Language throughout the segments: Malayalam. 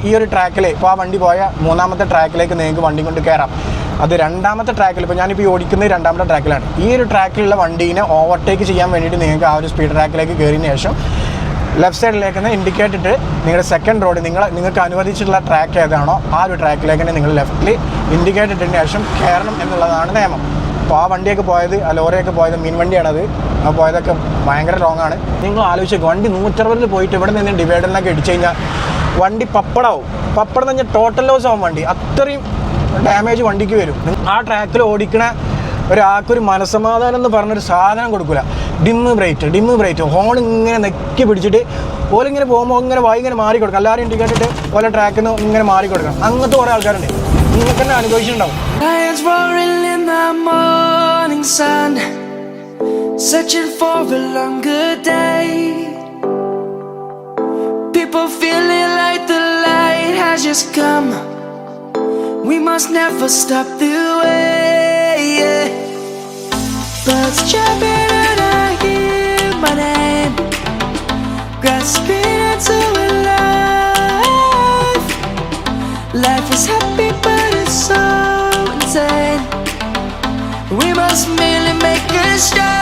ഈ ഒരു ട്രാക്കിൽ ഇപ്പോൾ ആ വണ്ടി പോയ മൂന്നാമത്തെ ട്രാക്കിലേക്ക് നിങ്ങൾക്ക് വണ്ടി കൊണ്ട് കയറാം. അത് രണ്ടാമത്തെ ട്രാക്കിൽ, ഇപ്പോൾ ഞാനിപ്പോൾ ഓടിക്കുന്നത് രണ്ടാമത്തെ ട്രാക്കിലാണ്. ഈ ഒരു ട്രാക്കിലുള്ള വണ്ടീനെ ഓവർടേക്ക് ചെയ്യാൻ വേണ്ടിയിട്ട് നിങ്ങൾക്ക് ആ ഒരു സ്പീഡ് ട്രാക്കിലേക്ക് കയറിയതിന് ശേഷം ലെഫ്റ്റ് സൈഡിലേക്ക് ഇൻഡിക്കേറ്റ് ഇട്ട് നിങ്ങളുടെ സെക്കൻഡ് റോഡ് നിങ്ങൾക്ക് അനുവദിച്ചിട്ടുള്ള ട്രാക്ക് ഏതാണോ ആ ഒരു ട്രാക്കിലേക്ക് നിങ്ങൾ ലെഫ്റ്റിൽ ഇൻഡിക്കേറ്റ് ഇട്ടതിന് ശേഷം കയറണം എന്നുള്ളതാണ് നിയമം. അപ്പോൾ ആ വണ്ടിയൊക്കെ പോയത്, ആ ലോറിയൊക്കെ പോയത് മീൻ വണ്ടിയാണത്. ആ പോയതൊക്കെ ഭയങ്കര റോങ് ആണ്. നിങ്ങൾ ആലോചിച്ചേക്കും, വണ്ടി 160 പോയിട്ട് ഇവിടെ നിന്ന് ഡിവൈഡറിനൊക്കെ ഇടിച്ചു കഴിഞ്ഞാൽ വണ്ടി പപ്പടാവും. പപ്പടം എന്ന് പറഞ്ഞാൽ ടോട്ടൽ ലോസ് ആവും വണ്ടി. അത്രയും ഡാമേജ് വണ്ടിക്ക് വരും. ആ ട്രാക്കിൽ ഓടിക്കണ ഒരാൾക്കൊരു മനസ്സമാധാനം എന്ന് പറഞ്ഞൊരു സാധനം കൊടുക്കില്ല. ഡിമ്മ് ബ്രൈറ്റ് ഹോൺ ഇങ്ങനെ നെക്കി പിടിച്ചിട്ട് ഓലിങ്ങനെ പോകുമ്പോൾ ഇങ്ങനെ ഇങ്ങനെ മാറി കൊടുക്കണം. എല്ലാവരും ഇൻഡിക്കേറ്റിട്ട് ഓരോ ട്രാക്കിൽ നിന്ന് ഇങ്ങനെ മാറി കൊടുക്കണം. അങ്ങനത്തെ കുറേ ആൾക്കാരുണ്ട്. നിങ്ങൾക്ക് തന്നെ അനുഭവിച്ചിട്ടുണ്ടാവും. Searching for a longer day. People feeling like the light has just come. We must never stop the way, yeah. Birds chirping and I hear my name, grasping into a life. Life is happy but it's so insane. We must merely make a start.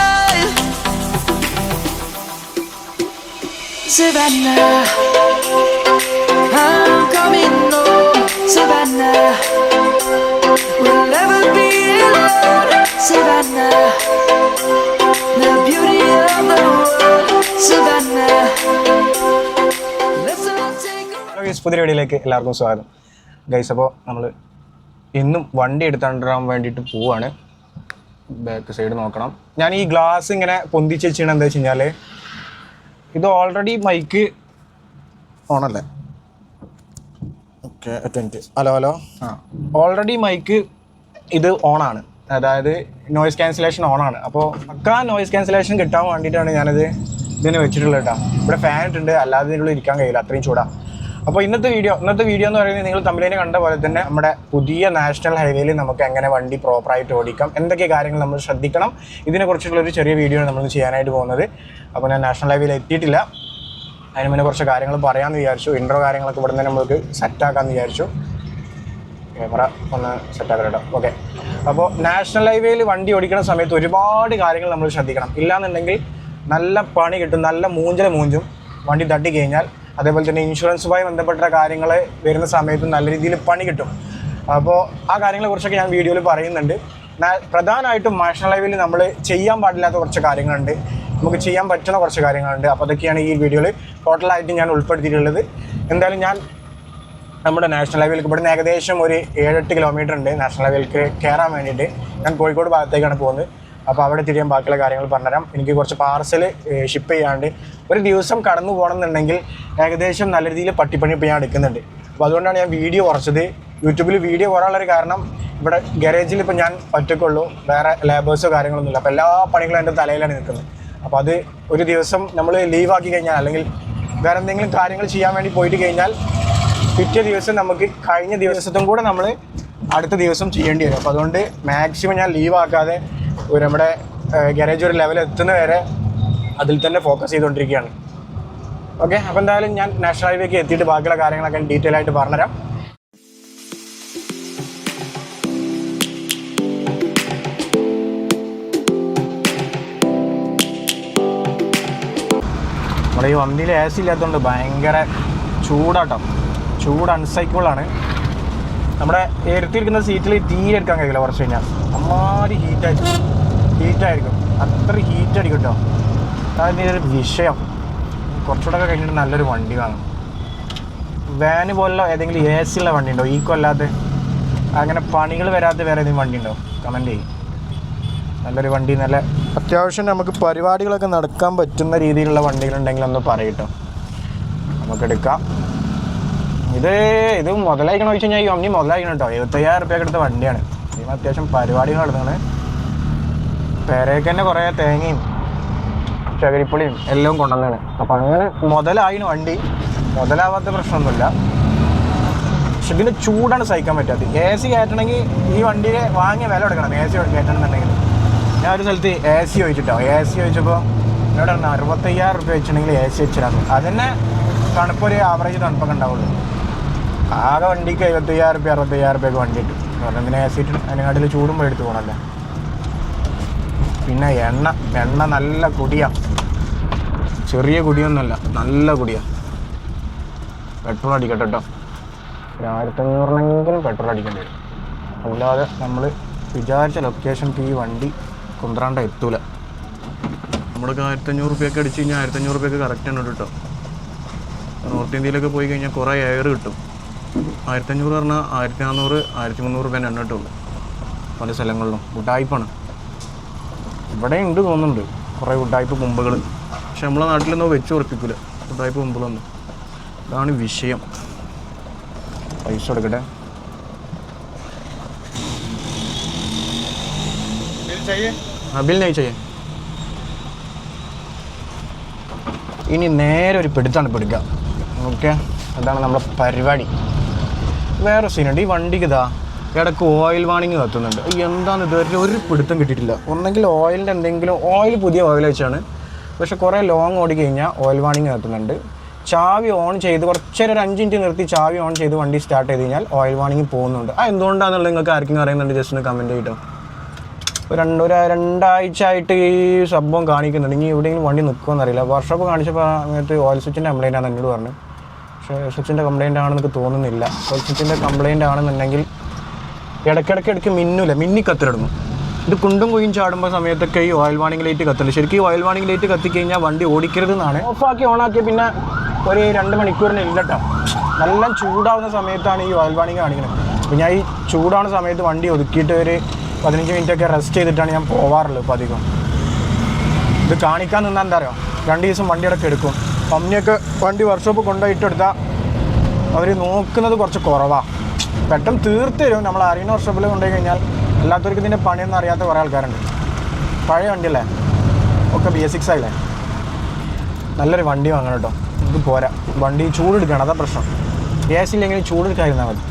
Savannah, I'm coming home. Savannah, we'll never be alone. Savannah, the beauty of the world. Savannah, let's all take a... Hello guys, പുതിയ വീഡിയോയിലേക്ക് എല്ലാവർക്കും സ്വാഗതം. ഗൈസ്, അപ്പോൾ നമ്മൾ ഇന്നും വണ്ടി എടുത്തുകൊണ്ടിരാൻ വേണ്ടിയിട്ട് പോവാണ്. ബാക്ക് സൈഡ് നോക്കണം. ഞാൻ ഈ ഗ്ലാസ് ഇങ്ങനെ പൊന്തിച്ച് വെച്ചാണ് എന്താ വെച്ച് കഴിഞ്ഞാൽ, ഇത് ഓൾറെഡി മൈക്ക് ഓണല്ലേ? Okay, hello. ഓൾറെഡി മൈക്ക് ഇത് ഓണാണ്, അതായത് നോയിസ് ക്യാൻസലേഷൻ ഓണാണ്. അപ്പോൾ പക്കാ നോയിസ് ക്യാൻസലേഷൻ കിട്ടാൻ വേണ്ടിയിട്ടാണ് ഞാനത് ഇതിന് വെച്ചിട്ടുള്ളത് കേട്ടോ. ഇവിടെ ഫാൻ ഇട്ടുണ്ട്, അല്ലാതെ ഇതിനുള്ളിൽ ഇരിക്കാൻ കഴിയില്ല, അത്രയും ചൂടാണ്. അപ്പോൾ ഇന്നത്തെ വീഡിയോ എന്ന് പറയുന്നത് നിങ്ങൾ തമ്മിലിനെ കണ്ട പോലെ തന്നെ നമ്മുടെ പുതിയ നാഷണൽ ഹൈവേയിൽ നമുക്ക് എങ്ങനെ വണ്ടി പ്രോപ്പറായിട്ട് ഓടിക്കാം, എന്തൊക്കെ കാര്യങ്ങൾ നമ്മൾ ശ്രദ്ധിക്കണം, ഇതിനെക്കുറിച്ചുള്ളൊരു ചെറിയ വീഡിയോ നമ്മൾ ചെയ്യാനായിട്ട് പോകുന്നത്. അപ്പോൾ ഞാൻ നാഷണൽ ഹൈവേയിൽ എത്തിയിട്ടില്ല, അതിന് മുന്നേ കുറച്ച് കാര്യങ്ങൾ പറയാമെന്ന് വിചാരിച്ചു. ഇൻട്രോ കാര്യങ്ങളൊക്കെ ഇവിടെ നിന്ന് നമുക്ക് സെറ്റാക്കാമെന്ന് വിചാരിച്ചു. ക്യാമറ ഒന്ന് സെറ്റാക്കാം കേട്ടോ. ഓക്കെ, അപ്പോൾ നാഷണൽ ഹൈവേയിൽ വണ്ടി ഓടിക്കുന്ന സമയത്ത് ഒരുപാട് കാര്യങ്ങൾ നമ്മൾ ശ്രദ്ധിക്കണം. ഇല്ലാന്നുണ്ടെങ്കിൽ നല്ല പണി കിട്ടും, നല്ല മൂഞ്ചും വണ്ടി തട്ടി കഴിഞ്ഞാൽ. അതേപോലെ തന്നെ ഇൻഷുറൻസുമായി ബന്ധപ്പെട്ട കാര്യങ്ങൾ വരുന്ന സമയത്ത് നല്ല രീതിയിൽ പണി കിട്ടും. അപ്പോൾ ആ കാര്യങ്ങളെക്കുറിച്ചൊക്കെ ഞാൻ വീഡിയോയിൽ പറയുന്നുണ്ട്. പ്രധാനമായിട്ടും നാഷണൽ ഹൈവേയിൽ നമ്മൾ ചെയ്യാൻ പാടില്ലാത്ത കുറച്ച് കാര്യങ്ങളുണ്ട്, നമുക്ക് ചെയ്യാൻ പറ്റുന്ന കുറച്ച് കാര്യങ്ങളുണ്ട്. അപ്പോൾ അതൊക്കെയാണ് ഈ വീഡിയോയിൽ ടോട്ടലായിട്ട് ഞാൻ ഉൾപ്പെടുത്തിയിട്ടുള്ളത്. എന്തായാലും ഞാൻ നമ്മുടെ നാഷണൽ ഹൈവേയിലേക്ക് ഇവിടുന്ന് ഏകദേശം ഒരു 7-8 കിലോമീറ്റർ ഉണ്ട് നാഷണൽ ഹൈവേയിലേക്ക് കയറാൻ വേണ്ടിയിട്ട്. ഞാൻ കോഴിക്കോട് ഭാഗത്തേക്കാണ് പോകുന്നത്. അപ്പോൾ അവിടെ തിരിയാൻ ബാക്കിയുള്ള കാര്യങ്ങൾ പറഞ്ഞുതരാം. എനിക്ക് കുറച്ച് പാർസൽ ഷിപ്പ് ചെയ്യാണ്ട് ഒരു ദിവസം കടന്നു പോകണമെന്നുണ്ടെങ്കിൽ ഏകദേശം നല്ല രീതിയിൽ പട്ടിപ്പണി ഇപ്പോൾ ഞാൻ എടുക്കുന്നുണ്ട്. അപ്പോൾ അതുകൊണ്ടാണ് ഞാൻ വീഡിയോ കുറച്ചത്. യൂട്യൂബിൽ വീഡിയോ കുറയാനുള്ളൊരു കാരണം, ഇവിടെ ഗാരേജിൽ ഇപ്പോൾ ഞാൻ ഒറ്റയ്ക്കുള്ളൂ, വേറെ ലേബേഴ്സോ കാര്യങ്ങളൊന്നുമില്ല. അപ്പോൾ എല്ലാ പണികളും എൻ്റെ തലയിലാണ് നിൽക്കുന്നത്. അപ്പോൾ അത് ഒരു ദിവസം നമ്മൾ ലീവാക്കി കഴിഞ്ഞാൽ, അല്ലെങ്കിൽ വേറെ എന്തെങ്കിലും കാര്യങ്ങൾ ചെയ്യാൻ വേണ്ടി പോയിട്ട് കഴിഞ്ഞാൽ പിറ്റേ ദിവസം നമുക്ക് കഴിഞ്ഞ ദിവസത്തും കൂടെ നമ്മൾ അടുത്ത ദിവസം ചെയ്യേണ്ടി വരും. അപ്പോൾ അതുകൊണ്ട് മാക്സിമം ഞാൻ ലീവാക്കാതെ നമ്മുടെ ഗാരേജ് ഒരു ലെവൽ എത്തുന്ന വരെ അതിൽ തന്നെ ഫോക്കസ് ചെയ്തുകൊണ്ടിരിക്കുകയാണ്. ഓക്കെ, അപ്പോൾ എന്തായാലും ഞാൻ നാഷണൽ ഹൈവേക്ക് എത്തിയിട്ട് ബാക്കിയുള്ള കാര്യങ്ങളൊക്കെ ഡീറ്റെയിൽ ആയിട്ട് പറഞ്ഞുതരാം. നമ്മുടെ ഈ വണ്ടിയിൽ AC ഇല്ലാത്തതുകൊണ്ട് ഭയങ്കര ചൂടാട്ടോ, ചൂട് അൺസൈക്കിളാണ്. നമ്മുടെ എടുത്തിരിക്കുന്ന സീറ്റിൽ തീരെ എടുക്കാൻ കഴിയില്ല. കുറച്ച് കഴിഞ്ഞാൽ അമ്മാതിരി ഹീറ്റായിരിക്കും, അത്ര ഹീറ്റ് അടിക്കും കേട്ടോ. അതായത് ഇതൊരു വിഷയം. കുറച്ചുകൂടെ ഒക്കെ കഴിഞ്ഞിട്ട് നല്ലൊരു വണ്ടി കാണും. വാന് പോലുള്ള ഏതെങ്കിലും AC ഉള്ള വണ്ടി ഉണ്ടോ, ഈക്കോ അല്ലാതെ അങ്ങനെ പണികൾ വരാത്ത വേറെ ഏതെങ്കിലും വണ്ടി ഉണ്ടോ? കമൻറ്റ് ചെയ്യും. നല്ലൊരു വണ്ടി, നല്ല അത്യാവശ്യം നമുക്ക് പരിപാടികളൊക്കെ നടക്കാൻ പറ്റുന്ന രീതിയിലുള്ള വണ്ടികളുണ്ടെങ്കിൽ ഒന്ന് പറയട്ടോ, നമുക്കെടുക്കാം. ഇത് മുതലായിക്കണോ വെച്ച് കഴിഞ്ഞാൽ ഈ ഒന്നി മുതലായിക്കണം കേട്ടോ. 75,000 റുപ്യക്ക് എടുത്ത വണ്ടിയാണ്. ഇതിന് അത്യാവശ്യം പരിപാടികൾ നടന്നാണ്. പേരേക്ക് തന്നെ കുറേ തേങ്ങയും ചകരിപ്പൊളിയും എല്ലാം കൊണ്ടുവന്നാണ്. അപ്പം അങ്ങനെ മുതലായിന് വണ്ടി, മുതലാവാത്ത പ്രശ്നമൊന്നുമില്ല. പക്ഷെ ഇതിന് ചൂടാണ് സഹിക്കാൻ പറ്റാത്തത്. AC കയറ്റണമെങ്കിൽ ഈ വണ്ടിയെ വാങ്ങിയ വില എടുക്കണം. AC കയറ്റണമെന്നുണ്ടെങ്കിൽ ഞാൻ ഒരു സ്ഥലത്ത് AC ചോദിച്ചിട്ടോ. AC ചോദിച്ചപ്പോൾ എന്നോട് 65,000 റുപ്യ വെച്ചിട്ടുണ്ടെങ്കിൽ AC വെച്ചിടാം. അതിന് തണുപ്പൊരു ആവറേജ് തണുപ്പൊക്കെ ഉണ്ടാവുള്ളൂ. ആകെ വണ്ടിക്ക് 75,000 60,000 വണ്ടി കിട്ടും. കാരണം എന്തിനാ ആസിഡ് അതിനെക്കാട്ടിൽ ചൂടുമ്പോൾ എടുത്ത് പോകണമല്ലോ. പിന്നെ എണ്ണ നല്ല കുടിയാണ്, ചെറിയ കുടിയൊന്നുമല്ല, നല്ല കുടിയാണ്. പെട്രോൾ അടിക്കട്ടെ കേട്ടോ, 1500 പെട്രോൾ അടിക്കേണ്ടി വരും. അല്ലാതെ നമ്മൾ വിചാരിച്ച ലൊക്കേഷനിൽ ഈ വണ്ടി കുന്ത്രാണ്ട എത്തൂല. നമ്മളൊക്കെ 1500 അടിച്ച് കഴിഞ്ഞാൽ 1500 കറക്റ്റ് ആണ് കേട്ടോ. നോർത്ത് ഇന്ത്യയിലൊക്കെ പോയി കഴിഞ്ഞാൽ കുറേ എയർ കിട്ടും. 1500 പറഞ്ഞാൽ 1400 1300 എണ്ണ കിട്ടുള്ളൂ പല സ്ഥലങ്ങളിലും. ഉഡായിപ്പാണ്. ഇവിടെ ഉണ്ട് തോന്നുന്നുണ്ട് കുറേ ഉഡായിപ്പ് മുമ്പുകൾ, പക്ഷെ നമ്മളെ നാട്ടിലൊന്നും വെച്ച് ഉറപ്പിക്കില്ല ഉഡായിപ്പ് മുമ്പുകളൊന്നും. അതാണ് വിഷയം. പൈസ കൊടുക്കട്ടെ. ബിൽ नहीं चाहिए. ഇനി നേരെ ഒരു പിടുത്താണ് പിടിക്കുക. ഓക്കെ, അതാണ് നമ്മുടെ പരിപാടി. വേറെ സീനുണ്ട് ഈ വണ്ടിക്ക്. ഇതാ ഇടയ്ക്ക് ഓയിൽ വാണിങ് കത്തുന്നുണ്ട്. എന്താണെന്ന് ഇതുവരെ ഒരു പിടുത്തം കിട്ടിയിട്ടില്ല. ഒന്നെങ്കിൽ ഓയിലിൻ്റെ എന്തെങ്കിലും ഓയിൽ പുതിയ ഓയിൽ വെച്ചാണ്, പക്ഷെ കുറേ ലോങ് ഓടി കഴിഞ്ഞാൽ ഓയിൽ വാണിങ് കത്തുന്നുണ്ട്. ചാവി ഓൺ ചെയ്ത് കുറച്ചേരം 5 മിനിറ്റ് നിർത്തി ചാവി ഓൺ ചെയ്ത് വണ്ടി സ്റ്റാർട്ട് ചെയ്ത് കഴിഞ്ഞാൽ ഓയിൽ വാണിങ് പോകുന്നുണ്ട്. എന്തുകൊണ്ടാണെന്നുള്ളത് നിങ്ങൾക്ക് ആർക്കെങ്കിലും അറിയുന്നുണ്ട് ജസ്റ്റ് ഒന്ന് കമൻറ്റ് ചെയ്തിട്ടോ. രണ്ടാഴ്ച ആയിട്ട് ഈ സംഭവം കാണിക്കുന്നുണ്ട്. ഇനി എവിടെയെങ്കിലും വണ്ടി നിൽക്കുമെന്നറിയില്ല. വർക്ക്ഷോപ്പ് കാണിച്ചപ്പോൾ സമയത്ത് ഓയിൽ സ്വിച്ചിൻ്റെ കംപ്ലയിൻ്റ് ആണെന്ന് എന്നോട് പറഞ്ഞു. പക്ഷേ സ്വിച്ചിൻ്റെ കംപ്ലയിൻ്റ് ആണെന്ന് എനിക്ക് തോന്നുന്നില്ല. ഓയിൽ സ്വിച്ചിൻ്റെ കംപ്ലയിൻ്റ് ആണെന്നുണ്ടെങ്കിൽ ഇടയ്ക്കിടയ്ക്ക് മിന്നിക്കത്തിലിടുന്നു. ഇത് കുണ്ടും കുയും ചാടുമ്പോൾ സമയത്തൊക്കെ ഈ ഓയിൽ വാണിംഗ് ലൈറ്റ് കത്തുന്നുണ്ട്. ശരിക്കും ഈ ഓയിൽ വാണിംഗ് ലൈറ്റ് കത്തിക്കഴിഞ്ഞാൽ വണ്ടി ഓടിക്കരുതെന്നാണ്. ഓണാക്കി പിന്നെ ഒരു 2 മണിക്കൂറിന് ഇല്ലട്ടോ. നല്ല ചൂടാവുന്ന സമയത്താണ് ഈ ഓയിൽ വാണിംഗ് കാണിക്കുന്നത്. അപ്പോൾ ഞാൻ ഈ ചൂടാവുന്ന സമയത്ത് വണ്ടി ഒതുക്കിയിട്ട് ഒരു 15 മിനിറ്റൊക്കെ റെസ്റ്റ് ചെയ്തിട്ടാണ് ഞാൻ പോവാറുള്ളത് ഇപ്പോൾ അധികം. ഇത് കാണിക്കാൻ നിന്നാൽ എന്താ പറയുക, 2 ദിവസം വണ്ടിയൊക്കെ എടുക്കും. പമ്മിയൊക്കെ വണ്ടി വർക്ക്ഷോപ്പ് കൊണ്ടുപോയിട്ടെടുത്താൽ അവർ നോക്കുന്നത് കുറച്ച് കുറവാണ്. പെട്ടെന്ന് തീർത്ത് തരും. നമ്മൾ അറിയുന്ന വർക്ക്ഷോപ്പിൽ കൊണ്ടുപോയി കഴിഞ്ഞാൽ അല്ലാത്തവർക്ക് ഇതിൻ്റെ പണിയൊന്നും അറിയാത്ത കുറേ ആൾക്കാരുണ്ട്. പഴയ വണ്ടിയല്ലേ, ഒക്കെ BS6 ആയില്ലേ. നല്ലൊരു വണ്ടി വാങ്ങണം കേട്ടോ. ഇത് പോരാ, വണ്ടി ചൂടെടുക്കണം, അതാ പ്രശ്നം. AC ഇല്ലെങ്കിൽ ചൂടെടുക്കാതിരുന്നാൽ മതി.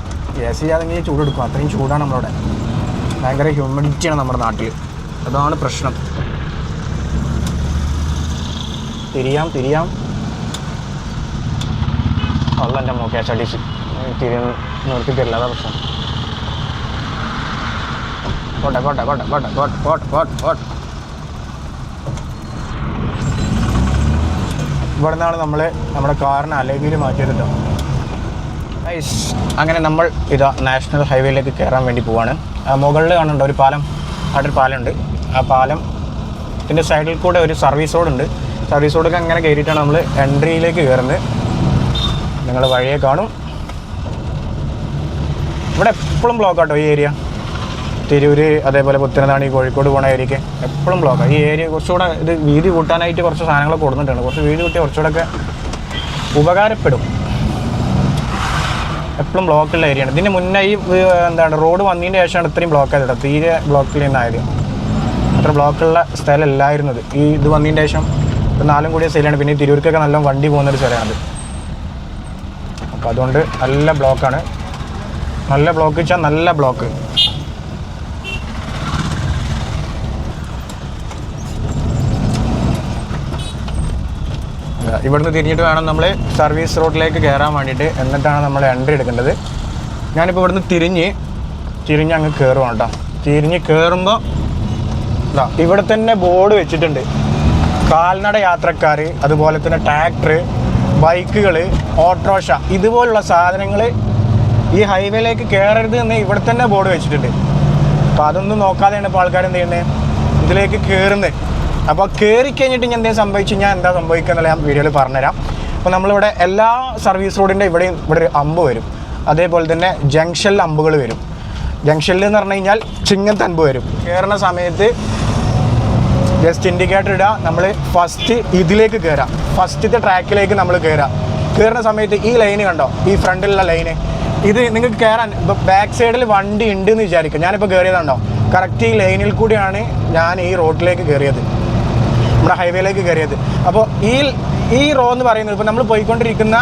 AC ഇല്ലാതെങ്കിൽ ചൂടെടുക്കും. അത്രയും ചൂടാണ് നമ്മളവിടെ. ഭയങ്കര ഹ്യൂമിഡിറ്റിയാണ് നമ്മുടെ നാട്ടിൽ. അതാണ് പ്രശ്നം. തിരിയാം ഉള്ള എൻ്റെ KSRTC നിർത്തി തരില്ല, അതാ പ്രശ്നം. കോട്ടെ. ഇവിടെ നിന്നാണ് നമ്മൾ നമ്മുടെ കാറിന് അലവിൽ മാറ്റിയെടുത്തോ. അങ്ങനെ നമ്മൾ ഇതാ നാഷണൽ ഹൈവേയിലേക്ക് കയറാൻ വേണ്ടി പോവാണ്. മുകളിൽ കാണുന്നുണ്ട് ഒരു പാലം, അവിടെ ഒരു പാലമുണ്ട്. ആ പാലത്തിൻ്റെ സൈഡിൽ കൂടെ ഒരു സർവീസ് റോഡുണ്ട്. സർവീസ് റോഡൊക്കെ അങ്ങനെ കയറിയിട്ടാണ് നമ്മൾ എൻട്രിയിലേക്ക് കയറുന്നത്. നിങ്ങൾ വഴിയെ കാണും. ഇവിടെ എപ്പോഴും ബ്ലോക്കാട്ടോ ഈ ഏരിയ. തിരൂര് അതേപോലെ പുത്തനത്താണി കോഴിക്കോട് പോണ ഏരിയക്ക് എപ്പോഴും ബ്ലോക്കാണ്. ഈ ഏരിയ കുറച്ചുകൂടെ ഇത് വീതി കൂട്ടാനായിട്ട് കുറച്ച് സാധനങ്ങൾ കൊടുത്തിട്ടുണ്ട്. കുറച്ച് വീതി കൂട്ടി കുറച്ചുകൂടെയൊക്കെ ഉപകാരപ്പെടും. എപ്പോഴും ബ്ലോക്കുള്ള ഏരിയയാണ്. ഇതിന് മുന്നേ ഈ റോഡ് വന്നതിന് ശേഷമാണ് ഇത്രയും ബ്ലോക്ക് ആയത്. തീരെ ബ്ലോക്കിൽ നിന്നായത്. അത്ര ബ്ലോക്കുള്ള സ്ഥലമല്ലായിരുന്നത്. ഇത് വന്നതിന് ശേഷം 4 കൂടിയ സ്ഥലമാണ്. പിന്നെ തിരൂർക്കൊക്കെ നല്ല വണ്ടി പോകുന്നൊരു സ്ഥലമാണത്. അപ്പോൾ അതുകൊണ്ട് നല്ല ബ്ലോക്കാണ്. നല്ല ബ്ലോക്ക് വെച്ചാൽ നല്ല ബ്ലോക്ക്. ഇവിടുന്ന് തിരിഞ്ഞിട്ട് വേണം നമ്മൾ സർവീസ് റോഡിലേക്ക് കയറാൻ വേണ്ടിയിട്ട്. എന്നിട്ടാണ് നമ്മൾ എൻട്രി എടുക്കേണ്ടത്. ഞാനിപ്പോൾ ഇവിടുന്ന് തിരിഞ്ഞ് അങ്ങ് കയറുവാണ് കേട്ടോ. തിരിഞ്ഞ് കയറുമ്പോൾ ഇവിടെ തന്നെ ബോർഡ് വെച്ചിട്ടുണ്ട്. കാൽനട യാത്രക്കാർ, അതുപോലെ തന്നെ ട്രാക്ടർ, ബൈക്കുകൾ, ഓട്ടോറിക്ഷ, ഇതുപോലുള്ള സാധനങ്ങൾ ഈ ഹൈവേയിലേക്ക് കയറരുത് എന്ന് ഇവിടെ തന്നെ ബോർഡ് വെച്ചിട്ടുണ്ട്. അപ്പോൾ അതൊന്നും നോക്കാതെയാണ് ഇപ്പോൾ ആൾക്കാർ എന്ത് ചെയ്യുന്നത്, ഇതിലേക്ക് കയറുന്നത്. അപ്പോൾ കയറി കഴിഞ്ഞിട്ട് ഞാൻ എന്തെങ്കിലും സംഭവിച്ചു കഴിഞ്ഞാൽ എന്താ സംഭവിക്കുക എന്നുള്ള ഞാൻ വീഡിയോയിൽ പറഞ്ഞുതരാം. അപ്പോൾ നമ്മളിവിടെ എല്ലാ സർവീസ് റോഡിൻ്റെ ഇവിടെ ഒരു അമ്പ് വരും. അതേപോലെ തന്നെ ജംഗ്ഷനിൽ അമ്പുകൾ വരും. ജംഗ്ഷനിൽ എന്ന് പറഞ്ഞു കഴിഞ്ഞാൽ ചിങ്ങത്തെ അമ്പ് വരും. കയറുന്ന സമയത്ത് ജസ്റ്റ് ഇൻഡിക്കേറ്റർ ഇടുക. നമ്മൾ ഫസ്റ്റ് ഇതിലേക്ക് കയറാം. ഫസ്റ്റത്തെ ട്രാക്കിലേക്ക് നമ്മൾ കയറുന്ന സമയത്ത് ഈ ലൈന് കണ്ടോ, ഈ ഫ്രണ്ടിലുള്ള ലൈന്, ഇത് നിങ്ങൾക്ക് കയറാൻ ഇപ്പോൾ ബാക്ക് സൈഡിൽ വണ്ടി ഉണ്ടെന്ന് വിചാരിക്കും. ഞാനിപ്പോൾ കയറിയതുണ്ടോ, കറക്റ്റ് ഈ ലൈനിൽ കൂടിയാണ് ഞാൻ ഈ റോഡിലേക്ക് കയറിയത്, നമ്മുടെ ഹൈവേയിലേക്ക് കയറിയത്. അപ്പോൾ ഈ റോ എന്ന് പറയുന്നത് ഇപ്പോൾ നമ്മൾ പോയിക്കൊണ്ടിരിക്കുന്ന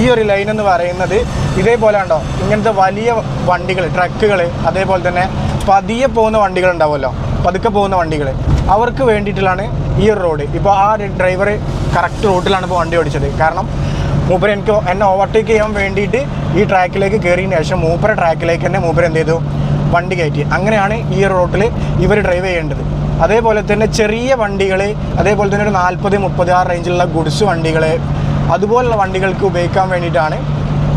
ഈ ഒരു ലൈൻ എന്ന് പറയുന്നത് ഇതേപോലെ ഉണ്ടോ, ഇങ്ങനത്തെ വലിയ വണ്ടികൾ, ട്രക്കുകൾ, അതേപോലെ തന്നെ പതിയെ പോകുന്ന വണ്ടികൾ ഉണ്ടാവുമല്ലോ, പതുക്കെ പോകുന്ന വണ്ടികൾ, അവർക്ക് വേണ്ടിയിട്ടുള്ളതാണ് ഈ ഒരു റോഡ്. ഇപ്പോൾ ആ ഡ്രൈവർ കറക്റ്റ് റൂട്ടിലാണ് ഇപ്പോൾ വണ്ടി ഓടിച്ചത്. കാരണം മൂപ്പര് എന്നെ ഓവർടേക്ക് ചെയ്യാൻ വേണ്ടിയിട്ട് ഈ ട്രാക്കിലേക്ക് കയറിയതിന് ശേഷം മൂപ്പര ട്രാക്കിലേക്ക് തന്നെ മൂപ്പര് എന്ത് ചെയ്തു, വണ്ടി കയറ്റി. അങ്ങനെയാണ് ഈ റോട്ടിൽ ഇവർ ഡ്രൈവ് ചെയ്യേണ്ടത്. അതേപോലെ തന്നെ ചെറിയ വണ്ടികൾ, അതേപോലെ തന്നെ ഒരു 40-30 ആ റേഞ്ചിലുള്ള ഗുഡ്സ് വണ്ടികൾ, അതുപോലുള്ള വണ്ടികൾക്ക് ഉപയോഗിക്കാൻ വേണ്ടിയിട്ടാണ്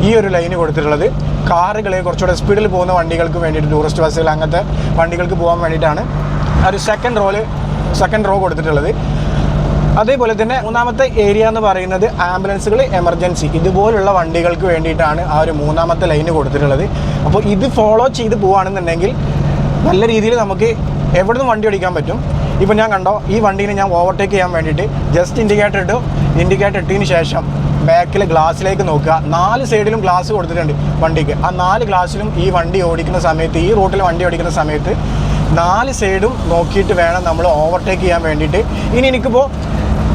ഈ ഒരു ലൈന് കൊടുത്തിട്ടുള്ളത്. കാറുകൾ, കുറച്ചുകൂടെ സ്പീഡിൽ പോകുന്ന വണ്ടികൾക്ക് വേണ്ടിയിട്ട്, ടൂറിസ്റ്റ് ബസ്സുകൾ അങ്ങനത്തെ വണ്ടികൾക്ക് പോകാൻ വേണ്ടിയിട്ടാണ് ഒരു സെക്കൻഡ് റോ കൊടുത്തിട്ടുള്ളത്. അതേപോലെ തന്നെ മൂന്നാമത്തെ ഏരിയ എന്ന് പറയുന്നത് ആംബുലൻസുകൾ, എമർജൻസി ഇതുപോലുള്ള വണ്ടികൾക്ക് വേണ്ടിയിട്ടാണ് ആ ഒരു മൂന്നാമത്തെ ലൈന് കൊടുത്തിട്ടുള്ളത്. അപ്പോൾ ഇത് ഫോളോ ചെയ്ത് പോവുകയാണെന്നുണ്ടെങ്കിൽ നല്ല രീതിയിൽ നമുക്ക് എവിടെ നിന്നും വണ്ടി ഓടിക്കാൻ പറ്റും. ഇപ്പോൾ ഞാൻ കണ്ടോ, ഈ വണ്ടീനെ ഞാൻ ഓവർടേക്ക് ചെയ്യാൻ വേണ്ടിയിട്ട് ജസ്റ്റ് ഇൻഡിക്കേറ്റർ ഇട്ടതിന് ശേഷം ബാക്കിൽ ഗ്ലാസ്സിലേക്ക് നോക്കുക. 4 സൈഡിലും ഗ്ലാസ് കൊടുത്തിട്ടുണ്ട് വണ്ടിക്ക്. ആ 4 ഗ്ലാസ്സിലും ഈ വണ്ടി ഓടിക്കുന്ന സമയത്ത്, ഈ റൂട്ടിൽ വണ്ടി ഓടിക്കുന്ന സമയത്ത് 4 സൈഡും നോക്കിയിട്ട് വേണം നമ്മൾ ഓവർടേക്ക് ചെയ്യാൻ വേണ്ടിയിട്ട്. ഇനി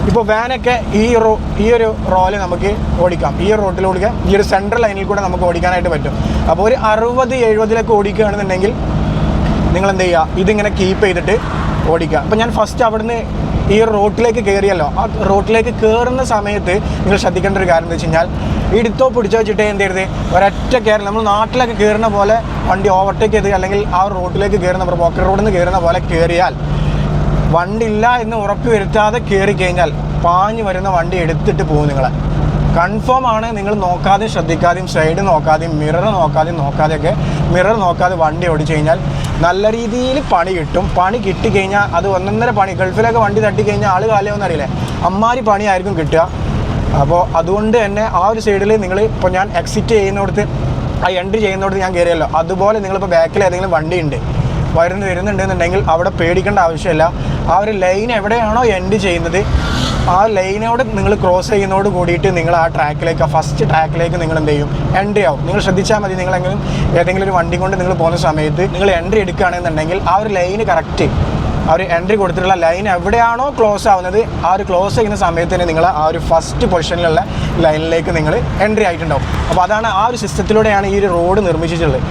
ഇപ്പോൾ വാനൊക്കെ ഈ ഒരു റോയിൽ നമുക്ക് ഓടിക്കാം, ഈ ഒരു റോട്ടിൽ ഓടിക്കാം, ഈ ഒരു സെൻട്രൽ ലൈനിൽ കൂടെ നമുക്ക് ഓടിക്കാനായിട്ട് പറ്റും. അപ്പോൾ ഒരു 60-70 ഓടിക്കുകയാണെന്നുണ്ടെങ്കിൽ നിങ്ങൾ എന്ത് ചെയ്യുക, ഇതിങ്ങനെ കീപ്പ് ചെയ്തിട്ട് ഓടിക്കുക. അപ്പോൾ ഞാൻ ഫസ്റ്റ് അവിടുന്ന് ഈ റോട്ടിലേക്ക് കയറിയല്ലോ, ആ റോട്ടിലേക്ക് കയറുന്ന സമയത്ത് നിങ്ങൾ ശ്രദ്ധിക്കേണ്ട ഒരു കാര്യം എന്ന് വെച്ച് കഴിഞ്ഞാൽ, ഇടുത്തോ പിടിച്ചോ വെച്ചിട്ട് എന്ത് ചെയ്യരുത്, ഒരൊറ്റ കയറി നമ്മൾ നാട്ടിലൊക്കെ കയറുന്ന പോലെ വണ്ടി ഓവർടേക്ക് ചെയ്ത്, അല്ലെങ്കിൽ ആ റോട്ടിലേക്ക് കയറുന്ന പോക്കറ്റ് റോഡിൽ നിന്ന് കയറുന്ന പോലെ കയറിയാൽ, വണ്ടി ഇല്ല എന്ന് ഉറപ്പ് വരുത്താതെ കയറി കഴിഞ്ഞാൽ പാഞ്ഞു വരുന്ന വണ്ടി എടുത്തിട്ട് പോകും നിങ്ങളെ. കൺഫേം ആണ്. നിങ്ങൾ നോക്കാതെയും ശ്രദ്ധിക്കാതെയും സൈഡ് നോക്കാതെയും മിറർ മിറർ നോക്കാതെ വണ്ടി ഓടിച്ചു കഴിഞ്ഞാൽ നല്ല രീതിയിൽ പണി കിട്ടും. പണി കിട്ടിക്കഴിഞ്ഞാൽ അത് ഒന്നൊന്നര പണി. ഗൾഫിലൊക്കെ വണ്ടി തട്ടിക്കഴിഞ്ഞാൽ ആൾ കാലമൊന്നും അറിയില്ലേ, അമ്മാരി പണിയായിരിക്കും കിട്ടുക. അപ്പോൾ അതുകൊണ്ട് തന്നെ ആ ഒരു സൈഡിൽ നിങ്ങൾ, ഇപ്പോൾ ഞാൻ എക്സിറ്റ് ചെയ്യുന്നിടത്ത്, ആ എൻട്രി ചെയ്യുന്നിടത്ത് ഞാൻ കയറിയല്ലോ, അതുപോലെ നിങ്ങളിപ്പോൾ ബാക്കിൽ ഏതെങ്കിലും വണ്ടി ഉണ്ട് വരുന്നുണ്ടെന്നുണ്ടെങ്കിൽ അവിടെ പേടിക്കേണ്ട ആവശ്യമില്ല. ആ ഒരു ലൈൻ എവിടെയാണോ എൻഡ് ചെയ്യുന്നത്, ആ ലൈനോട് നിങ്ങൾ ക്രോസ് ചെയ്യുന്നതോട് കൂടിയിട്ട് നിങ്ങൾ ആ ട്രാക്കിലേക്ക്, ഫസ്റ്റ് ട്രാക്കിലേക്ക് നിങ്ങൾ എന്ത് ചെയ്യും, എൻട്രി ആവും. നിങ്ങൾ ശ്രദ്ധിച്ചാൽ മതി. നിങ്ങളെങ്കിലും ഏതെങ്കിലും ഒരു വണ്ടി കൊണ്ട് നിങ്ങൾ പോകുന്ന സമയത്ത് നിങ്ങൾ എൻട്രി എടുക്കുകയാണെന്നുണ്ടെങ്കിൽ ആ ഒരു ലൈന് കറക്റ്റ്, ആ ഒരു എൻട്രി കൊടുത്തിട്ടുള്ള ലൈൻ എവിടെയാണോ ക്ലോസ് ആവുന്നത്, ആ ഒരു ക്ലോസ് ചെയ്യുന്ന സമയത്ത് തന്നെ നിങ്ങൾ ആ ഒരു ഫസ്റ്റ് പൊസിഷനിലുള്ള ലൈനിലേക്ക് നിങ്ങൾ എൻട്രി ആയിട്ടുണ്ടാവും. അപ്പോൾ അതാണ്, ആ ഒരു സിസ്റ്റത്തിലൂടെയാണ് ഈ ഒരു റോഡ് നിർമ്മിച്ചിട്ടുള്ളത്.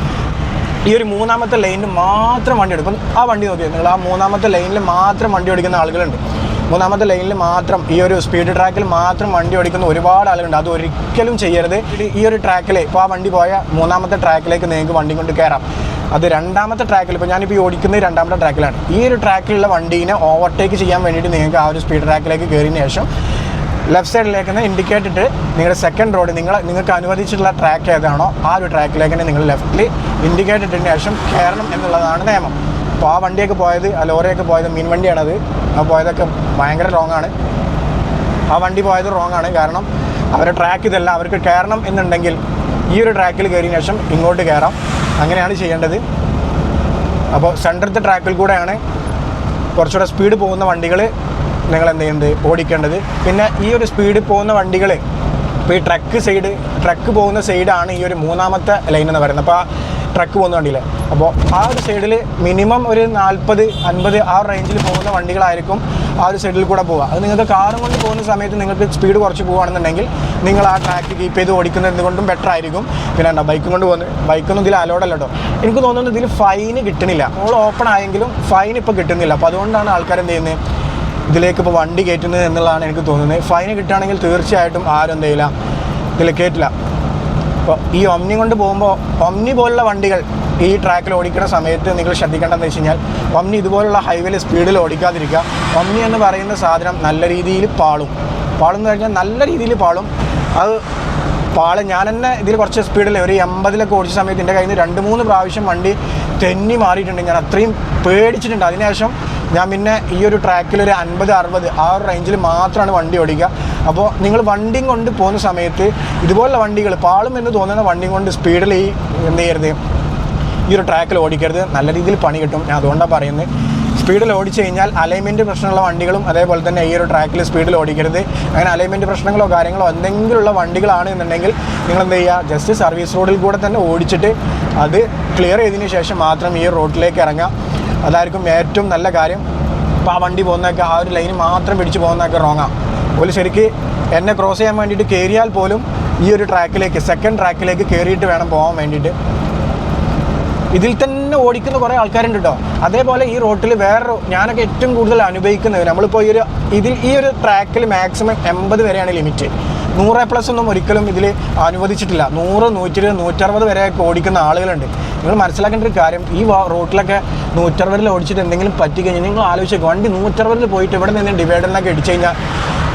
ഈ ഒരു മൂന്നാമത്തെ ലൈനിൽ മാത്രം വണ്ടി എടുക്കും. ആ വണ്ടി നോക്കിയാൽ നിങ്ങൾ, ആ മൂന്നാമത്തെ ലൈനിൽ മാത്രം വണ്ടി ഓടിക്കുന്ന ആളുകളുണ്ട്. മൂന്നാമത്തെ ലൈനിൽ മാത്രം, ഈ ഒരു സ്പീഡ് ട്രാക്കിൽ മാത്രം വണ്ടി ഓടിക്കുന്ന ഒരുപാട് ആളുകളുണ്ട്. അത് ഒരിക്കലും ചെയ്യരുത്. ഈ ഒരു ട്രാക്കിൽ, ഇപ്പോൾ ആ വണ്ടി പോയ മൂന്നാമത്തെ ട്രാക്കിലേക്ക് നിങ്ങൾക്ക് വണ്ടി കൊണ്ട് കയറാം. അത് രണ്ടാമത്തെ ട്രാക്കിൽ, ഇപ്പോൾ ഞാനിപ്പോൾ ഈ ഓടിക്കുന്നത് രണ്ടാമത്തെ ട്രാക്കിലാണ്. ഈ ഒരു ട്രാക്കിലുള്ള വണ്ടീനെ ഓവർടേക്ക് ചെയ്യാൻ വേണ്ടിയിട്ട് നിങ്ങൾക്ക് ആ ഒരു സ്പീഡ് ട്രാക്കിലേക്ക് കയറിയതിന് ശേഷം ലെഫ്റ്റ് സൈഡിലേക്ക് തന്നെ ഇൻഡിക്കേറ്റ് ഇട്ട് നിങ്ങളുടെ സെക്കൻഡ് റോഡ്, നിങ്ങൾക്ക് അനുവദിച്ചിട്ടുള്ള ട്രാക്ക് ഏതാണോ ആ ഒരു ട്രാക്കിലേക്ക് തന്നെ നിങ്ങൾ ലെഫ്റ്റിൽ ഇൻഡിക്കേറ്റ് ഇട്ടതിന് ശേഷം കയറണം എന്നുള്ളതാണ് നിയമം. അപ്പോൾ ആ വണ്ടിയൊക്കെ പോയത്, ആ ലോറിയൊക്കെ പോയത്, മീൻ വണ്ടിയാണത്, ആ പോയതൊക്കെ ഭയങ്കര റോങ്ങാണ്. ആ വണ്ടി പോയത് റോങ്ങാണ്. കാരണം അവരുടെ ട്രാക്ക് ഇതല്ല. അവർക്ക് കയറണം എന്നുണ്ടെങ്കിൽ ഈ ഒരു ട്രാക്കിൽ കയറിയതിന് ശേഷം ഇങ്ങോട്ട് കയറാം. അങ്ങനെയാണ് ചെയ്യേണ്ടത്. അപ്പോൾ സെൻറ്ററത്തെ ട്രാക്കിൽ കൂടെയാണ് കുറച്ചുകൂടെ സ്പീഡ് പോകുന്ന വണ്ടികൾ നിങ്ങൾ എന്ത് ചെയ്യുന്നത്, ഓടിക്കേണ്ടത്. പിന്നെ ഈ ഒരു സ്പീഡിൽ പോകുന്ന വണ്ടികൾ, ഇപ്പോൾ ഈ ട്രക്ക് പോകുന്ന സൈഡാണ് ഈ ഒരു മൂന്നാമത്തെ ലൈൻ എന്ന് പറയുന്നത്. അപ്പോൾ ആ ട്രക്ക് പോകുന്ന വണ്ടിയിൽ, അപ്പോൾ ആ ഒരു സൈഡിൽ മിനിമം ഒരു 40-50 ആ റേഞ്ചിൽ പോകുന്ന വണ്ടികളായിരിക്കും ആ ഒരു സൈഡിൽ കൂടെ പോവുക. അത് നിങ്ങൾക്ക് കാറും കൊണ്ട് പോകുന്ന സമയത്ത് നിങ്ങൾക്ക് സ്പീഡ് കുറച്ച് പോകുകയാണെന്നുണ്ടെങ്കിൽ നിങ്ങൾ ആ ട്രാക്ക് കീപ്പ് ചെയ്ത് ഓടിക്കുന്നത് എന്തുകൊണ്ടും ബെറ്റർ ആയിരിക്കും. പിന്നെ എന്താ, ബൈക്കൊന്നും ഇതിൽ അലോഡല്ല കേട്ടോ. എനിക്ക് തോന്നുന്നത് ഇതിൽ ഫൈന് കിട്ടണില്ല. നമ്മൾ ഓപ്പൺ ആയെങ്കിലും ഫൈൻ ഇപ്പോൾ കിട്ടുന്നില്ല. അപ്പോൾ അതുകൊണ്ടാണ് ആൾക്കാർ എന്ത് ചെയ്യുന്നത്, ഇതിലേക്ക് ഇപ്പോൾ വണ്ടി കയറ്റുന്നത് എന്നുള്ളതാണ് എനിക്ക് തോന്നുന്നത്. ഫൈന് കിട്ടുകയാണെങ്കിൽ തീർച്ചയായിട്ടും ആരും എന്ത് ചെയ്യില്ല, ഇതിൽ കയറ്റില്ല. അപ്പോൾ ഈ ഒമ്നി കൊണ്ട് പോകുമ്പോൾ, ഒമ്നി പോലുള്ള വണ്ടികൾ ഈ ട്രാക്കിൽ ഓടിക്കുന്ന സമയത്ത് നിങ്ങൾ ശ്രദ്ധിക്കേണ്ടതെന്ന് വെച്ച് കഴിഞ്ഞാൽ, ഒമ്നി ഇതുപോലുള്ള ഹൈവേയിൽ സ്പീഡിൽ ഓടിക്കാതിരിക്കുക. ഒമ്നി എന്ന് പറയുന്ന സാധനം നല്ല രീതിയിൽ പാളും എന്ന് കഴിഞ്ഞാൽ നല്ല രീതിയിൽ പാളും. അത് ഞാൻ തന്നെ ഇതിൽ കുറച്ച് സ്പീഡിൽ ഒരു 80 ഓടിച്ച സമയത്ത് എൻ്റെ കയ്യിൽ നിന്ന് 2-3 പ്രാവശ്യം വണ്ടി തെന്നി മാറിയിട്ടുണ്ട്. ഞാൻ അത്രയും പേടിച്ചിട്ടുണ്ട്. അതിനുശേഷം ഞാൻ പിന്നെ ഈ ഒരു ട്രാക്കിൽ ഒരു 50-60 ആ ഒരു റേഞ്ചിൽ മാത്രമാണ് വണ്ടി ഓടിക്കുക. അപ്പോൾ നിങ്ങൾ വണ്ടിയും കൊണ്ട് പോകുന്ന സമയത്ത് ഇതുപോലുള്ള വണ്ടികൾ, പാളും എന്ന് തോന്നുന്ന വണ്ടിയും കൊണ്ട് സ്പീഡിൽ എന്ത് ചെയ്യരുത്, ഈ ഒരു ട്രാക്കിൽ ഓടിക്കരുത്. നല്ല രീതിയിൽ പണി കിട്ടും. ഞാൻ അതുകൊണ്ടാണ് പറയുന്നത്. സ്പീഡിൽ ഓടിച്ചു കഴിഞ്ഞാൽ അലൈൻമെൻറ്റ് പ്രശ്നമുള്ള വണ്ടികളും അതേപോലെ തന്നെ ഈ ഒരു ട്രാക്കിൽ സ്പീഡിൽ ഓടിക്കരുത്. അങ്ങനെ അലൈൻമെൻറ്റ് പ്രശ്നങ്ങളോ കാര്യങ്ങളോ എന്തെങ്കിലുമുള്ള വണ്ടികളാണ് എന്നുണ്ടെങ്കിൽ നിങ്ങൾ എന്ത് ചെയ്യുക, ജസ്റ്റ് സർവീസ് റോഡിൽ കൂടെ തന്നെ ഓടിച്ചിട്ട് അത് ക്ലിയർ ചെയ്തതിന് ശേഷം മാത്രം ഈ റോഡിലേക്ക് ഇറങ്ങുക. അതായിരിക്കും ഏറ്റവും നല്ല കാര്യം. അപ്പോൾ ആ വണ്ടി പോകുന്നതൊക്കെ, ആ ഒരു ലൈന് മാത്രം പിടിച്ച് പോകുന്നതൊക്കെ റോങ്ങാണ്. അതുപോലെ ശരിക്ക് എന്നെ ക്രോസ് ചെയ്യാൻ വേണ്ടിയിട്ട് കയറിയാൽ പോലും ഈ ഒരു ട്രാക്കിലേക്ക്, സെക്കൻഡ് ട്രാക്കിലേക്ക് കയറിയിട്ട് വേണം പോകാൻ വേണ്ടിയിട്ട്. ഇതിൽ തന്നെ ഓടിക്കുന്ന കുറേ ആൾക്കാരുണ്ട് കേട്ടോ. അതേപോലെ ഈ റോട്ടിൽ ഞാനൊക്കെ ഏറ്റവും കൂടുതൽ അനുഭവിക്കുന്നത്, നമ്മളിപ്പോൾ ഈ ഒരു ട്രാക്കിൽ മാക്സിമം 80 വരെയാണ് ലിമിറ്റ്. 100+ ഒന്നും ഒരിക്കലും ഇതിൽ അനുവദിച്ചിട്ടില്ല. 100, 120, 160 വരെയൊക്കെ ഓടിക്കുന്ന ആളുകളുണ്ട്. നിങ്ങൾ മനസ്സിലാക്കേണ്ട ഒരു കാര്യം, ഈ റോട്ടിലൊക്കെ 160 ഓടിച്ചിട്ട് എന്തെങ്കിലും പറ്റിക്കഴിഞ്ഞാൽ നിങ്ങൾ ആലോചിക്കുക, വണ്ടി 160 പോയിട്ട് ഇവിടെ നിന്ന് ഡിവൈഡറിനൊക്കെ ഇടിച്ചു കഴിഞ്ഞാൽ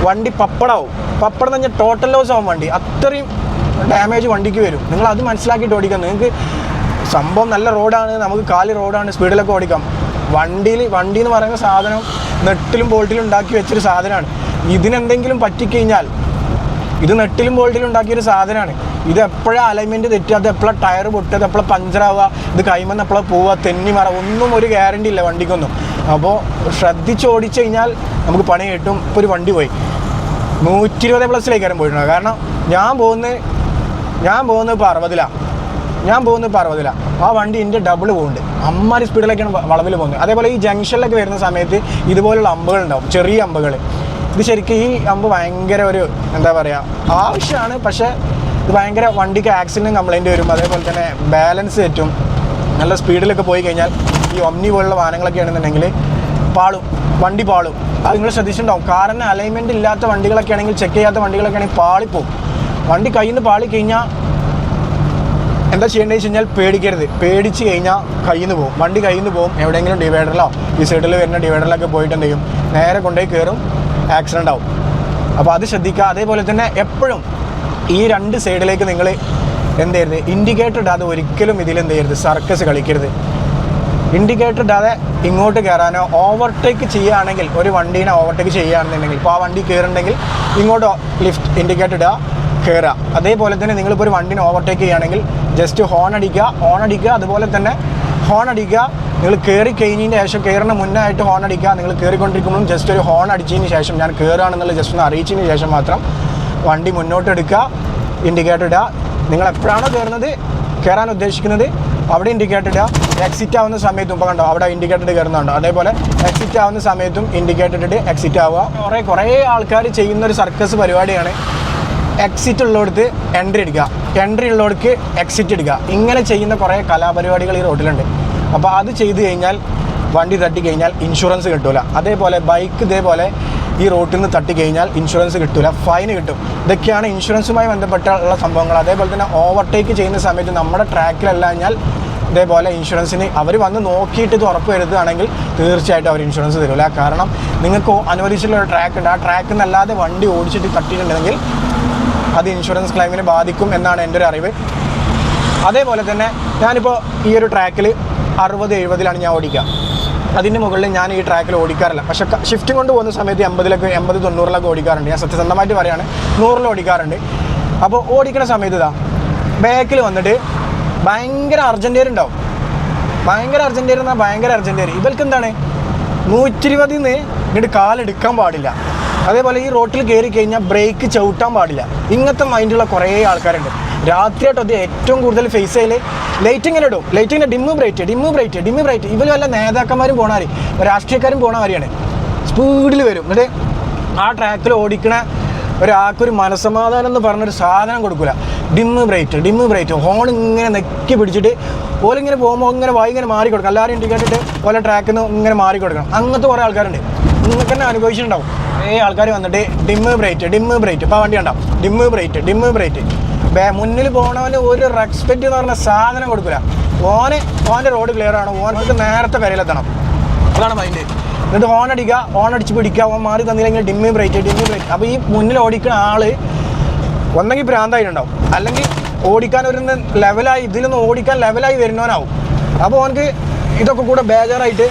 വണ്ടി പപ്പടാവും. പപ്പടം എന്ന് പറഞ്ഞാൽ ടോട്ടൽ ലോസ് ആവും വണ്ടി. അത്രയും ഡാമേജ് വണ്ടിക്ക് വരും. നിങ്ങൾ അത് മനസ്സിലാക്കിയിട്ട് ഓടിക്കാം. നിങ്ങൾക്ക് സംഭവം നല്ല റോഡാണ്, നമുക്ക് കാലി റോഡാണ്, സ്പീഡിലൊക്കെ ഓടിക്കാം. വണ്ടി എന്ന് പറയുന്ന സാധനം നെട്ടിലും ബോൾട്ടിലും ഉണ്ടാക്കി വെച്ചൊരു സാധനമാണ്. ഇതിനെന്തെങ്കിലും പറ്റിക്കഴിഞ്ഞാൽ ഇത് നെട്ടിലും ബോൾട്ടിലും ഉണ്ടാക്കിയൊരു സാധനമാണ്. ഇത് എപ്പോഴാണ് അലൈൻമെൻറ്റ് തെറ്റുക, അത് എപ്പോഴാണ് ടയർ പൊട്ടുക, അത് എപ്പോഴാണ് പഞ്ചറാവുക, ഇത് കൈമെന്ന് എപ്പോഴാണ് പോവുക, തെന്നി മറ, ഒന്നും ഒരു ഗ്യാരണ്ടി ഇല്ല വണ്ടിക്കൊന്നും. അപ്പോൾ ശ്രദ്ധിച്ച് ഓടിച്ചു കഴിഞ്ഞാൽ നമുക്ക് പണി കിട്ടും. ഇപ്പോൾ ഒരു വണ്ടി പോയി 120+ പോയിട്ടുണ്ടോ? കാരണം ഞാൻ പോകുന്നത് ഇപ്പോൾ 60-ലാണ്. ആ വണ്ടി എൻ്റെ ഡബിൾ പോകുന്നുണ്ട്. അമ്മാരി സ്പീഡിലേക്കാണ് വളവിൽ പോകുന്നത്. അതേപോലെ ഈ ജംഗ്ഷനിലൊക്കെ വരുന്ന സമയത്ത് ഇതുപോലുള്ള അമ്പുകളുണ്ടാവും, ചെറിയ അമ്പുകൾ. ഇത് ശരിക്കും ഈ അമ്പ് ഭയങ്കര ഒരു എന്താ പറയുക ആവശ്യമാണ്. പക്ഷേ ഇത് ഭയങ്കര വണ്ടിക്ക് ആക്സിഡൻറ്റും കംപ്ലൈൻറ്റ് വരും. അതേപോലെ തന്നെ ബാലൻസ് തെറ്റും. നല്ല സ്പീഡിലൊക്കെ പോയി കഴിഞ്ഞാൽ ഈ ഒമ്നി പോലുള്ള വാഹനങ്ങളൊക്കെ ആണെന്നുണ്ടെങ്കിൽ വണ്ടി പാളും. അത് നിങ്ങൾ ശ്രദ്ധിച്ചിട്ടുണ്ടാവും. കാരണം അലൈൻമെൻറ്റ് ഇല്ലാത്ത വണ്ടികളൊക്കെ ആണെങ്കിൽ, ചെക്ക് ചെയ്യാത്ത വണ്ടികളൊക്കെ ആണെങ്കിൽ പാളിപ്പോവും. വണ്ടി കയ്യിൽ നിന്ന് പാളി കഴിഞ്ഞാൽ എന്താ ചെയ്യേണ്ടതെന്ന് വെച്ച് കഴിഞ്ഞാൽ പേടിക്കരുത്. പേടിച്ച് കഴിഞ്ഞാൽ കയ്യിൽ നിന്ന് പോകും, വണ്ടി കയ്യിൽ നിന്ന് പോകും. എവിടെയെങ്കിലും ഡിവൈഡറിലോ ഈ സൈഡിൽ വരുന്ന ഡിവൈഡറിലൊക്കെ പോയിട്ട് എന്ത് ചെയ്യും, നേരെ കൊണ്ടുപോയി കയറും, ആക്സിഡൻ്റ് ആവും. അപ്പോൾ അത് ശ്രദ്ധിക്കുക. അതേപോലെ തന്നെ എപ്പോഴും ഈ 2 സൈഡിലേക്ക് നിങ്ങൾ എന്ത് ചെയ്യരുത്, ഇൻഡിക്കേറ്റർ ഇടാതെ ഒരിക്കലും ഇതിലെന്ത് ചെയ്യരുത്, സർക്കസ് കളിക്കരുത്. ഇൻഡിക്കേറ്റർ ഇടാതെ ഇങ്ങോട്ട് കയറാനോ ഓവർടേക്ക് ചെയ്യുകയാണെങ്കിൽ, ഒരു വണ്ടീനെ ഓവർടേക്ക് ചെയ്യുകയാണെന്നുണ്ടെങ്കിൽ, ഇപ്പോൾ ആ വണ്ടി കയറുന്നുണ്ടെങ്കിൽ ഇങ്ങോട്ട് ലിഫ്റ്റ് ഇൻഡിക്കേറ്റർ ഇടുക, കയറുക. അതേപോലെ തന്നെ നിങ്ങളിപ്പോൾ ഒരു വണ്ടീനെ ഓവർടേക്ക് ചെയ്യുകയാണെങ്കിൽ ജസ്റ്റ് ഹോൺ അടിക്കുക. അതുപോലെ തന്നെ ഹോൺ അടിക്കുക. നിങ്ങൾ കയറി കഴിഞ്ഞതിന് ശേഷം, കയറുന്ന മുന്നായിട്ട് ഹോൺ അടിക്കുക. നിങ്ങൾ കയറിക്കൊണ്ടിരിക്കുമ്പോഴും ജസ്റ്റ് ഒരു ഹോൺ അടിച്ചതിന് ശേഷം, ഞാൻ കയറുകയാണെന്നുള്ളത് ജസ്റ്റ് ഒന്ന് അറിയിച്ചതിന് ശേഷം മാത്രം വണ്ടി മുന്നോട്ട് എടുക്കുക, ഇൻഡിക്കേറ്റർ ഇടുക. നിങ്ങൾ എപ്പോഴാണോ കയറാൻ ഉദ്ദേശിക്കുന്നത് അവിടെ ഇൻഡിക്കേറ്റർ ഇടുക. എക്സിറ്റ് ആവുന്ന സമയത്തും ഇപ്പോൾ കണ്ടോ അവിടെ ഇൻഡിക്കേറ്റർ കയറുന്നുണ്ടോ, അതേപോലെ എക്സിറ്റ് ആവുന്ന സമയത്തും ഇൻഡിക്കേറ്റർ ഇട്ടിട്ട് എക്സിറ്റ് ആവുക. കുറേ ആൾക്കാർ ചെയ്യുന്നൊരു സർക്കസ് പരിപാടിയാണ്. എക്സിറ്റ് ഉള്ളിടത്ത് എൻട്രി ഉള്ളിടത്ത് എക്സിറ്റ് എടുക്കുക. ഇങ്ങനെ ചെയ്യുന്ന കുറേ കലാപരിപാടികൾ ഈ റോഡിലുണ്ട്. അപ്പോൾ അത് ചെയ്ത് കഴിഞ്ഞാൽ, വണ്ടി തട്ടിക്കഴിഞ്ഞാൽ ഇൻഷുറൻസ് കിട്ടില്ല. അതേപോലെ ബൈക്ക് ഇതേപോലെ ഈ റോട്ടിൽ നിന്ന് തട്ടിക്കഴിഞ്ഞാൽ ഇൻഷുറൻസ് കിട്ടില്ല, ഫൈൻ കിട്ടും. ഇതൊക്കെയാണ് ഇൻഷുറൻസുമായി ബന്ധപ്പെട്ടുള്ള സംഭവങ്ങൾ. അതേപോലെ തന്നെ ഓവർടേക്ക് ചെയ്യുന്ന സമയത്ത് നമ്മുടെ ട്രാക്കിലല്ല കഴിഞ്ഞാൽ ഇതേപോലെ ഇൻഷുറൻസിന് അവർ വന്ന് നോക്കിയിട്ട് ഇത് ഉറപ്പ് വരുത്തുകയാണെങ്കിൽ തീർച്ചയായിട്ടും അവർ ഇൻഷുറൻസ് തരില്ല. കാരണം നിങ്ങൾക്ക് അനുവദിച്ചിട്ടുള്ള ഒരു ട്രാക്ക് ഉണ്ട്, ആ ട്രാക്കിൽ നിന്നല്ലാതെ വണ്ടി ഓടിച്ചിട്ട് തട്ടിയിട്ടുണ്ടെങ്കിൽ അത് ഇൻഷുറൻസ് ക്ലെയിമിനെ ബാധിക്കും എന്നാണ് എൻ്റെ ഒരു അറിവ്. അതേപോലെ തന്നെ ഞാനിപ്പോൾ ഈ ഒരു ട്രാക്കിൽ 60-70 ഞാൻ ഓടിക്കുക. അതിന് മുകളിൽ ഞാൻ ഈ ട്രാക്കിൽ ഓടിക്കാറില്ല. പക്ഷേ ഷിഫ്റ്റിംഗ് കൊണ്ട് പോകുന്ന സമയത്ത് 80-90 ഓടിക്കാറുണ്ട്. ഞാൻ സത്യസന്ധമായിട്ട് പറയുകയാണ്, 100 ഓടിക്കാറുണ്ട്. അപ്പോൾ ഓടിക്കുന്ന സമയത്ത് ബാക്കിൽ വന്നിട്ട് ഭയങ്കര അർജൻറ്റേരുണ്ടാവും. ഭയങ്കര അർജൻറ്റേർ. ഇവർക്ക് എന്താണ് 120 ഇങ്ങോട്ട് കാലെടുക്കാൻ പാടില്ല. അതേപോലെ ഈ റോട്ടിൽ കയറി കഴിഞ്ഞാൽ ബ്രേക്ക് ചവിട്ടാൻ പാടില്ല. ഇങ്ങനത്തെ മൈൻഡുള്ള കുറേ ആൾക്കാരുണ്ട്. രാത്രിയായിട്ട് അത് ഏറ്റവും കൂടുതൽ ഫേസ് ചെയ്യൽ ലൈറ്റിങ്ങനെ ഇടും. ലൈറ്റിങ്ങനെ ഡിമ്മ് ബ്രൈറ്റ്. ഇവർ വല്ല നേതാക്കന്മാരും പോണവർ, രാഷ്ട്രീയക്കാരും പോണവരെയാണ്. സ്പീഡിൽ വരും. എന്നിട്ട് ആ ട്രാക്കിൽ ഓടിക്കണ ഒരാൾക്കൊരു മനസ്സമാധാനം എന്ന് പറഞ്ഞൊരു സാധനം കൊടുക്കില്ല. ഡിമ്മ് ബ്രൈറ്റ് ഹോൺ ഇങ്ങനെ നെക്കി പിടിച്ചിട്ട് ഓലിങ്ങനെ പോകുമ്പോൾ ഇങ്ങനെ ഇങ്ങനെ മാറി കൊടുക്കണം. എല്ലാവരും ഇൻഡിക്കേറ്റിട്ട് ഓലെ ട്രാക്കിൽ നിന്ന് ഇങ്ങനെ മാറി കൊടുക്കണം. അങ്ങനത്തെ കുറേ ആൾക്കാരുണ്ട്. നിങ്ങൾക്ക് തന്നെ അനുഭവിച്ചിട്ടുണ്ടാവും. ആൾക്കാർ വന്നിട്ട് ഡിമ്മ് ബ്രൈറ്റ്. ഇപ്പോൾ വണ്ടി ഉണ്ടാവും, ഡിമ്മ് ബ്രൈറ്റ്. മുന്നിൽ പോകണവന് ഒരു റെസ്പെക്റ്റ് എന്ന് പറഞ്ഞ സാധനം കൊടുക്കില്ല. ഓൻ്റെ റോഡ് ക്ലിയർ ആണ്, ഓനക്ക് നേരത്തെ കരയിലെത്തണം. അതാണ് മൈൻഡ്. എന്നിട്ട് ഹോൺ അടിച്ച് പിടിക്കുക. ഓൻ മാറി തന്നില്ലെങ്കിൽ ഡിമ്മ് ബ്രൈറ്റ്. അപ്പോൾ ഈ മുന്നിൽ ഓടിക്കുന്ന ആൾ ഒന്നെങ്കിൽ ഭ്രാന്തായിട്ടുണ്ടാവും, അല്ലെങ്കിൽ ഓടിക്കാൻ ഒരു ഇതിലൊന്ന് ഓടിക്കാൻ ലെവലായി വരുന്നവനാവും. അപ്പോൾ ഓനക്ക് ഇതൊക്കെ കൂടെ ബേജാറായിട്ട്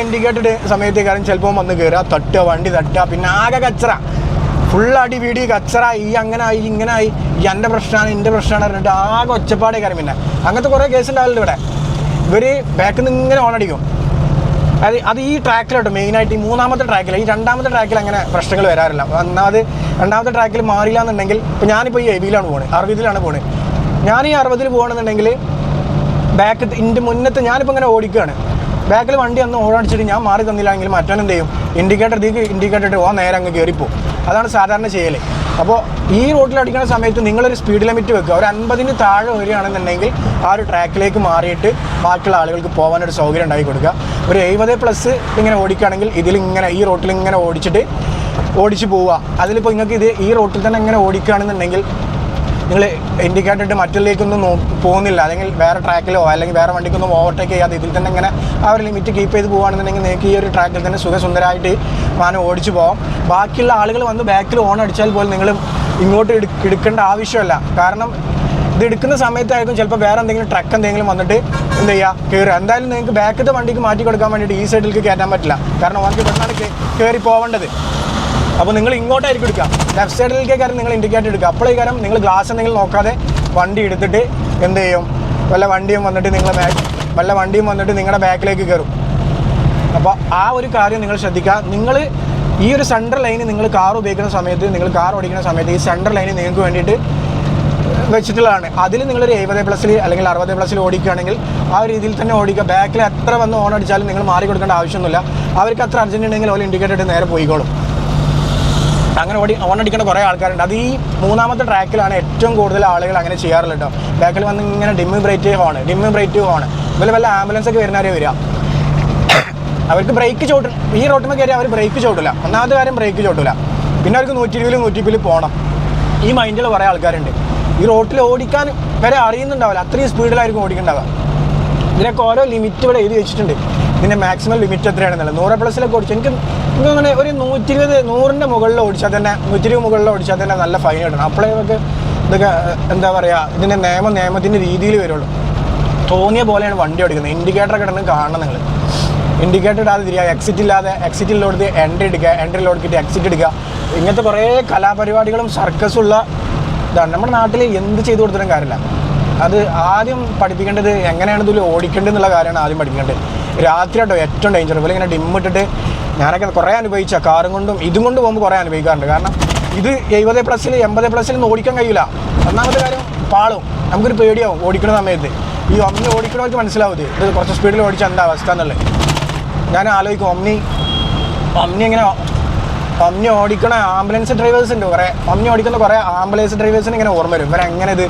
ഇൻഡിക്കേറ്റഡ് സമയത്ത് കാരണം ചിലപ്പോൾ വന്ന് കയറുക, വണ്ടി തട്ടുക, പിന്നെ ആകെ കച്ചറ, ഫുൾ അടി വീടി കച്ചറ. അങ്ങനെ ആയി ഈ എൻ്റെ പ്രശ്നമാണ് പറഞ്ഞിട്ട് ആകെ ഒച്ചപ്പാടേ കാര്യം. പിന്നെ അങ്ങനത്തെ കുറേ കേസ് ഉണ്ടാവില്ല ഇവിടെ. ഇവർ ബാക്കിൽ നിന്ന് ഇങ്ങനെ ഓണടിക്കും. അത് ഈ ട്രാക്കിലോട്ട് മെയിനായിട്ട് ഈ 3ാമത്തെ ട്രാക്കിൽ, ഈ 2ാമത്തെ ട്രാക്കിൽ അങ്ങനെ പ്രശ്നങ്ങൾ വരാറില്ല. രണ്ടാമത്തെ ട്രാക്കിൽ മാറില്ല എന്നുണ്ടെങ്കിൽ, ഇപ്പോൾ ഞാനിപ്പോൾ ഈ 70-ലാണ് പോകുന്നത്, 60-ലാണ് പോകുന്നത്. ഞാൻ ഈ 60-ൽ പോകണമെന്നുണ്ടെങ്കിൽ ബാക്ക് എൻ്റെ മുന്നത്തെ ഞാനിപ്പോൾ ഇങ്ങനെ ഓടിക്കുകയാണ്. ബാക്കിൽ വണ്ടി ഒന്ന് ഓടടിച്ചിട്ട് ഞാൻ മാറി തന്നില്ലെങ്കിൽ മറ്റൊന്നെന്ത് ചെയ്യും, ഇൻഡിക്കേറ്റർ നേരെ അങ്ങ് കയറിപ്പോവും. അതാണ് സാധാരണ ചെയ്യൽ. അപ്പോൾ ഈ റോഡിൽ അടിക്കുന്ന സമയത്ത് നിങ്ങളൊരു സ്പീഡ് ലിമിറ്റ് വെക്കുക. ഒരു 50-ന് താഴെ വരികയാണെന്നുണ്ടെങ്കിൽ ആ ഒരു ട്രാക്കിലേക്ക് മാറിയിട്ട് ബാക്കിയുള്ള ആളുകൾക്ക് പോകാനൊരു സൗകര്യം ഉണ്ടാക്കി കൊടുക്കുക. ഒരു 70+ ഇങ്ങനെ ഓടിക്കുകയാണെങ്കിൽ ഇതിലിങ്ങനെ ഈ റോട്ടിൽ ഇങ്ങനെ ഓടിച്ചിട്ട് ഓടിച്ച് പോവുക. അതിലിപ്പോൾ നിങ്ങൾക്ക് ഈ റോട്ടിൽ തന്നെ ഇങ്ങനെ ഓടിക്കുകയാണെന്നുണ്ടെങ്കിൽ നിങ്ങൾ ഇൻഡിക്കേറ്റർ ഇട്ട് മറ്റുള്ളിലേക്കൊന്നും പോകുന്നില്ല, അല്ലെങ്കിൽ വേറെ ട്രാക്കിലോ അല്ലെങ്കിൽ വേറെ വണ്ടിക്കൊന്നും ഓവർടേക്ക് ചെയ്യാതെ ഇതിൽ തന്നെ ഇങ്ങനെ ആ ഒരു ലിമിറ്റ് കീപ്പ് ചെയ്ത് പോകുകയാണെന്നുണ്ടെങ്കിൽ നിങ്ങൾക്ക് ഈ ഒരു ട്രാക്കിൽ തന്നെ സുഖസുന്ദരമായിട്ട് വാഹനം ഓടിച്ചു പോകാം. ബാക്കിയുള്ള ആളുകൾ വന്ന് ബാക്കിൽ ഓൺ അടിച്ചാൽ പോലും നിങ്ങൾ ഇങ്ങോട്ട് എടുക്കേണ്ട ആവശ്യമില്ല. കാരണം ഇത് എടുക്കുന്ന സമയത്തായിരിക്കും ചിലപ്പോൾ വേറെ എന്തെങ്കിലും ട്രക്ക് എന്തെങ്കിലും വന്നിട്ട് എന്ത് ചെയ്യുക, കയറുക. എന്തായാലും നിങ്ങൾക്ക് ബാക്കത്തെ വണ്ടിക്ക് മാറ്റി കൊടുക്കാൻ വേണ്ടിയിട്ട് ഈ സൈഡിലേക്ക് കയറ്റാൻ പറ്റില്ല. കാരണം അവർക്ക് ഇവിടുന്നാണ് കയറി പോകേണ്ടത്. അപ്പോൾ നിങ്ങൾ ഇങ്ങോട്ടായിരിക്കും എടുക്കുക, ലെഫ്റ്റ് സൈഡിലേക്കാരും നിങ്ങൾ ഇൻഡിക്കേറ്റർ എടുക്കുക. അപ്പോഴേക്കാരം നിങ്ങൾ ഗ്ലാസ് എന്തെങ്കിലും നോക്കാതെ വണ്ടി എടുത്തിട്ട് എന്ത് ചെയ്യും, വല്ല വണ്ടിയും വന്നിട്ട് നിങ്ങളുടെ ബാക്കിലേക്ക് കയറും. അപ്പോൾ ആ ഒരു കാര്യം നിങ്ങൾ ശ്രദ്ധിക്കുക. നിങ്ങൾ ഈ ഒരു സെൻട്രൽ ലൈന് നിങ്ങൾ കാർ ഉപയോഗിക്കുന്ന സമയത്ത്, നിങ്ങൾ കാർ ഓടിക്കുന്ന സമയത്ത് ഈ സെൻട്രൽ ലൈന് നിങ്ങൾക്ക് വേണ്ടിയിട്ട് വെച്ചിട്ടുള്ളതാണ്. അതിൽ നിങ്ങളൊരു 70+ അല്ലെങ്കിൽ 60+ ഓടിക്കുകയാണെങ്കിൽ ആ ഒരു രീതിയിൽ തന്നെ ഓടിക്കുക. ബാക്കിൽ എത്ര വന്ന് ഓൺ അടിച്ചാലും നിങ്ങൾ മാറി കൊടുക്കേണ്ട ആവശ്യമൊന്നുമില്ല. അവർക്ക് അത്ര അർജൻറ്റ് ഉണ്ടെങ്കിൽ ഓരോ ഇൻഡിക്കേറ്റർ ഇട്ട് നേരെ പോയിക്കോളും. അങ്ങനെ ഓൺ അടിക്കുന്ന കുറേ ആൾക്കാരുണ്ട്. അത് ഈ 3ാമത്തെ ട്രാക്കിലാണ് ഏറ്റവും കൂടുതൽ ആളുകൾ അങ്ങനെ ചെയ്യാറുള്ളത് കേട്ടോ. ബാക്കിൽ വന്ന് ഇങ്ങനെ ഡിമ്മ് ബ്രൈറ്റ് ഹോൺ ഇതുപോലെ വല്ല ആംബുലൻസ് ഒക്കെ വരുന്നവരെ വരിക. അവർക്ക് ബ്രേക്ക് ചവിട്ടും. ഈ റോട്ടിൽ കയറി അവർ ബ്രേക്ക് ചവിട്ടില്ല. ഒന്നാമത്തെ കാര്യം ബ്രേക്ക് ചവിട്ടില്ല. പിന്നെ അവർക്ക് 120-120 പോകണം. ഈ മൈൻഡിൽ കുറേ ആൾക്കാരുണ്ട്. ഈ റോട്ടിൽ ഓടിക്കാൻ വരെ അറിയുന്നുണ്ടാവില്ല, അത്രയും സ്പീഡിലായിരിക്കും ഓടിക്കുന്നുണ്ടാവുക. ഇതിനൊക്കെ ഓരോ ലിമിറ്റ് ഇവിടെ എഴുതി വെച്ചിട്ടുണ്ട്. ഇതിൻ്റെ മാക്സിമം ലിമിറ്റ് എത്രയാണെന്നുള്ളത്. 100+ ഓടിച്ചു എനിക്ക് അങ്ങനെ ഒരു 120-100ൻ്റെ മുകളിൽ ഓടിച്ചാൽ തന്നെ 120 മുകളിൽ ഓടിച്ചാൽ തന്നെ നല്ല ഫൈൻ കിട്ടണം. അപ്പോഴേ നമുക്ക് ഇതൊക്കെ എന്താ പറയുക, ഇതിൻ്റെ നിയമത്തിൻ്റെ രീതിയിൽ വരുള്ളൂ. തോന്നിയ പോലെയാണ് വണ്ടി ഓടിക്കുന്നത്. ഇൻഡിക്കേറ്റർ കിടന്ന് കാണണം. നിങ്ങൾ ഇൻഡിക്കേറ്റർ ഇടാതെ തിരിയുക, എക്സിറ്റിലോട്ട് എൻട്രി എടുക്കുക, എൻട്രിയിലോട്ട് എക്സിറ്റ് എടുക്കുക. ഇങ്ങനത്തെ കുറേ കലാപരിപാടികളും സർക്കസുള്ള ഇതാണ്. നമ്മുടെ നാട്ടിൽ എന്ത് ചെയ്തു കൊടുത്തിട്ടും കാര്യമില്ല. അത് ആദ്യം പഠിപ്പിക്കേണ്ടത് എങ്ങനെയാണ് ഇതിൽ ഓടിക്കേണ്ടതെന്നുള്ള കാര്യമാണ് ആദ്യം പഠിക്കേണ്ടത്. രാത്രി കേട്ടോ ഏറ്റവും ഡേഞ്ചർ. പോലെ ഇങ്ങനെ ഡിമ്മിട്ടിട്ട് ഞാനൊക്കെ കുറേ അനുഭവിച്ച കാറും കൊണ്ടും ഇതും കൊണ്ട് പോകുമ്പോൾ കുറേ അനുഭവിക്കാറുണ്ട്. കാരണം ഇത് 70+, 80+ൽ ഓടിക്കാൻ കഴിയില്ല. ഒന്നാമത്തെ കാര്യം പാളും, നമുക്കൊരു പേടിയാവും ഓടിക്കുന്ന സമയത്ത്. ഈ ഒമ്നി ഓടിക്കണവർക്ക് മനസ്സിലാവും ഇത് കുറച്ച് സ്പീഡിൽ ഓടിച്ചാൽ എന്താ അവസ്ഥ എന്നുള്ളത്. ഞാൻ ആലോചിക്കും, ഒമ്നി ഓടിക്കണ ആംബുലൻസ് ഡ്രൈവേഴ്സ് ഉണ്ട് കുറേ. ഒമ്നി ഓടിക്കുന്ന കുറേ ആംബുലൻസ് ഡ്രൈവേഴ്സിന് ഇങ്ങനെ ഓർമ്മ വരും, ഇവരെങ്ങനെ ഇത്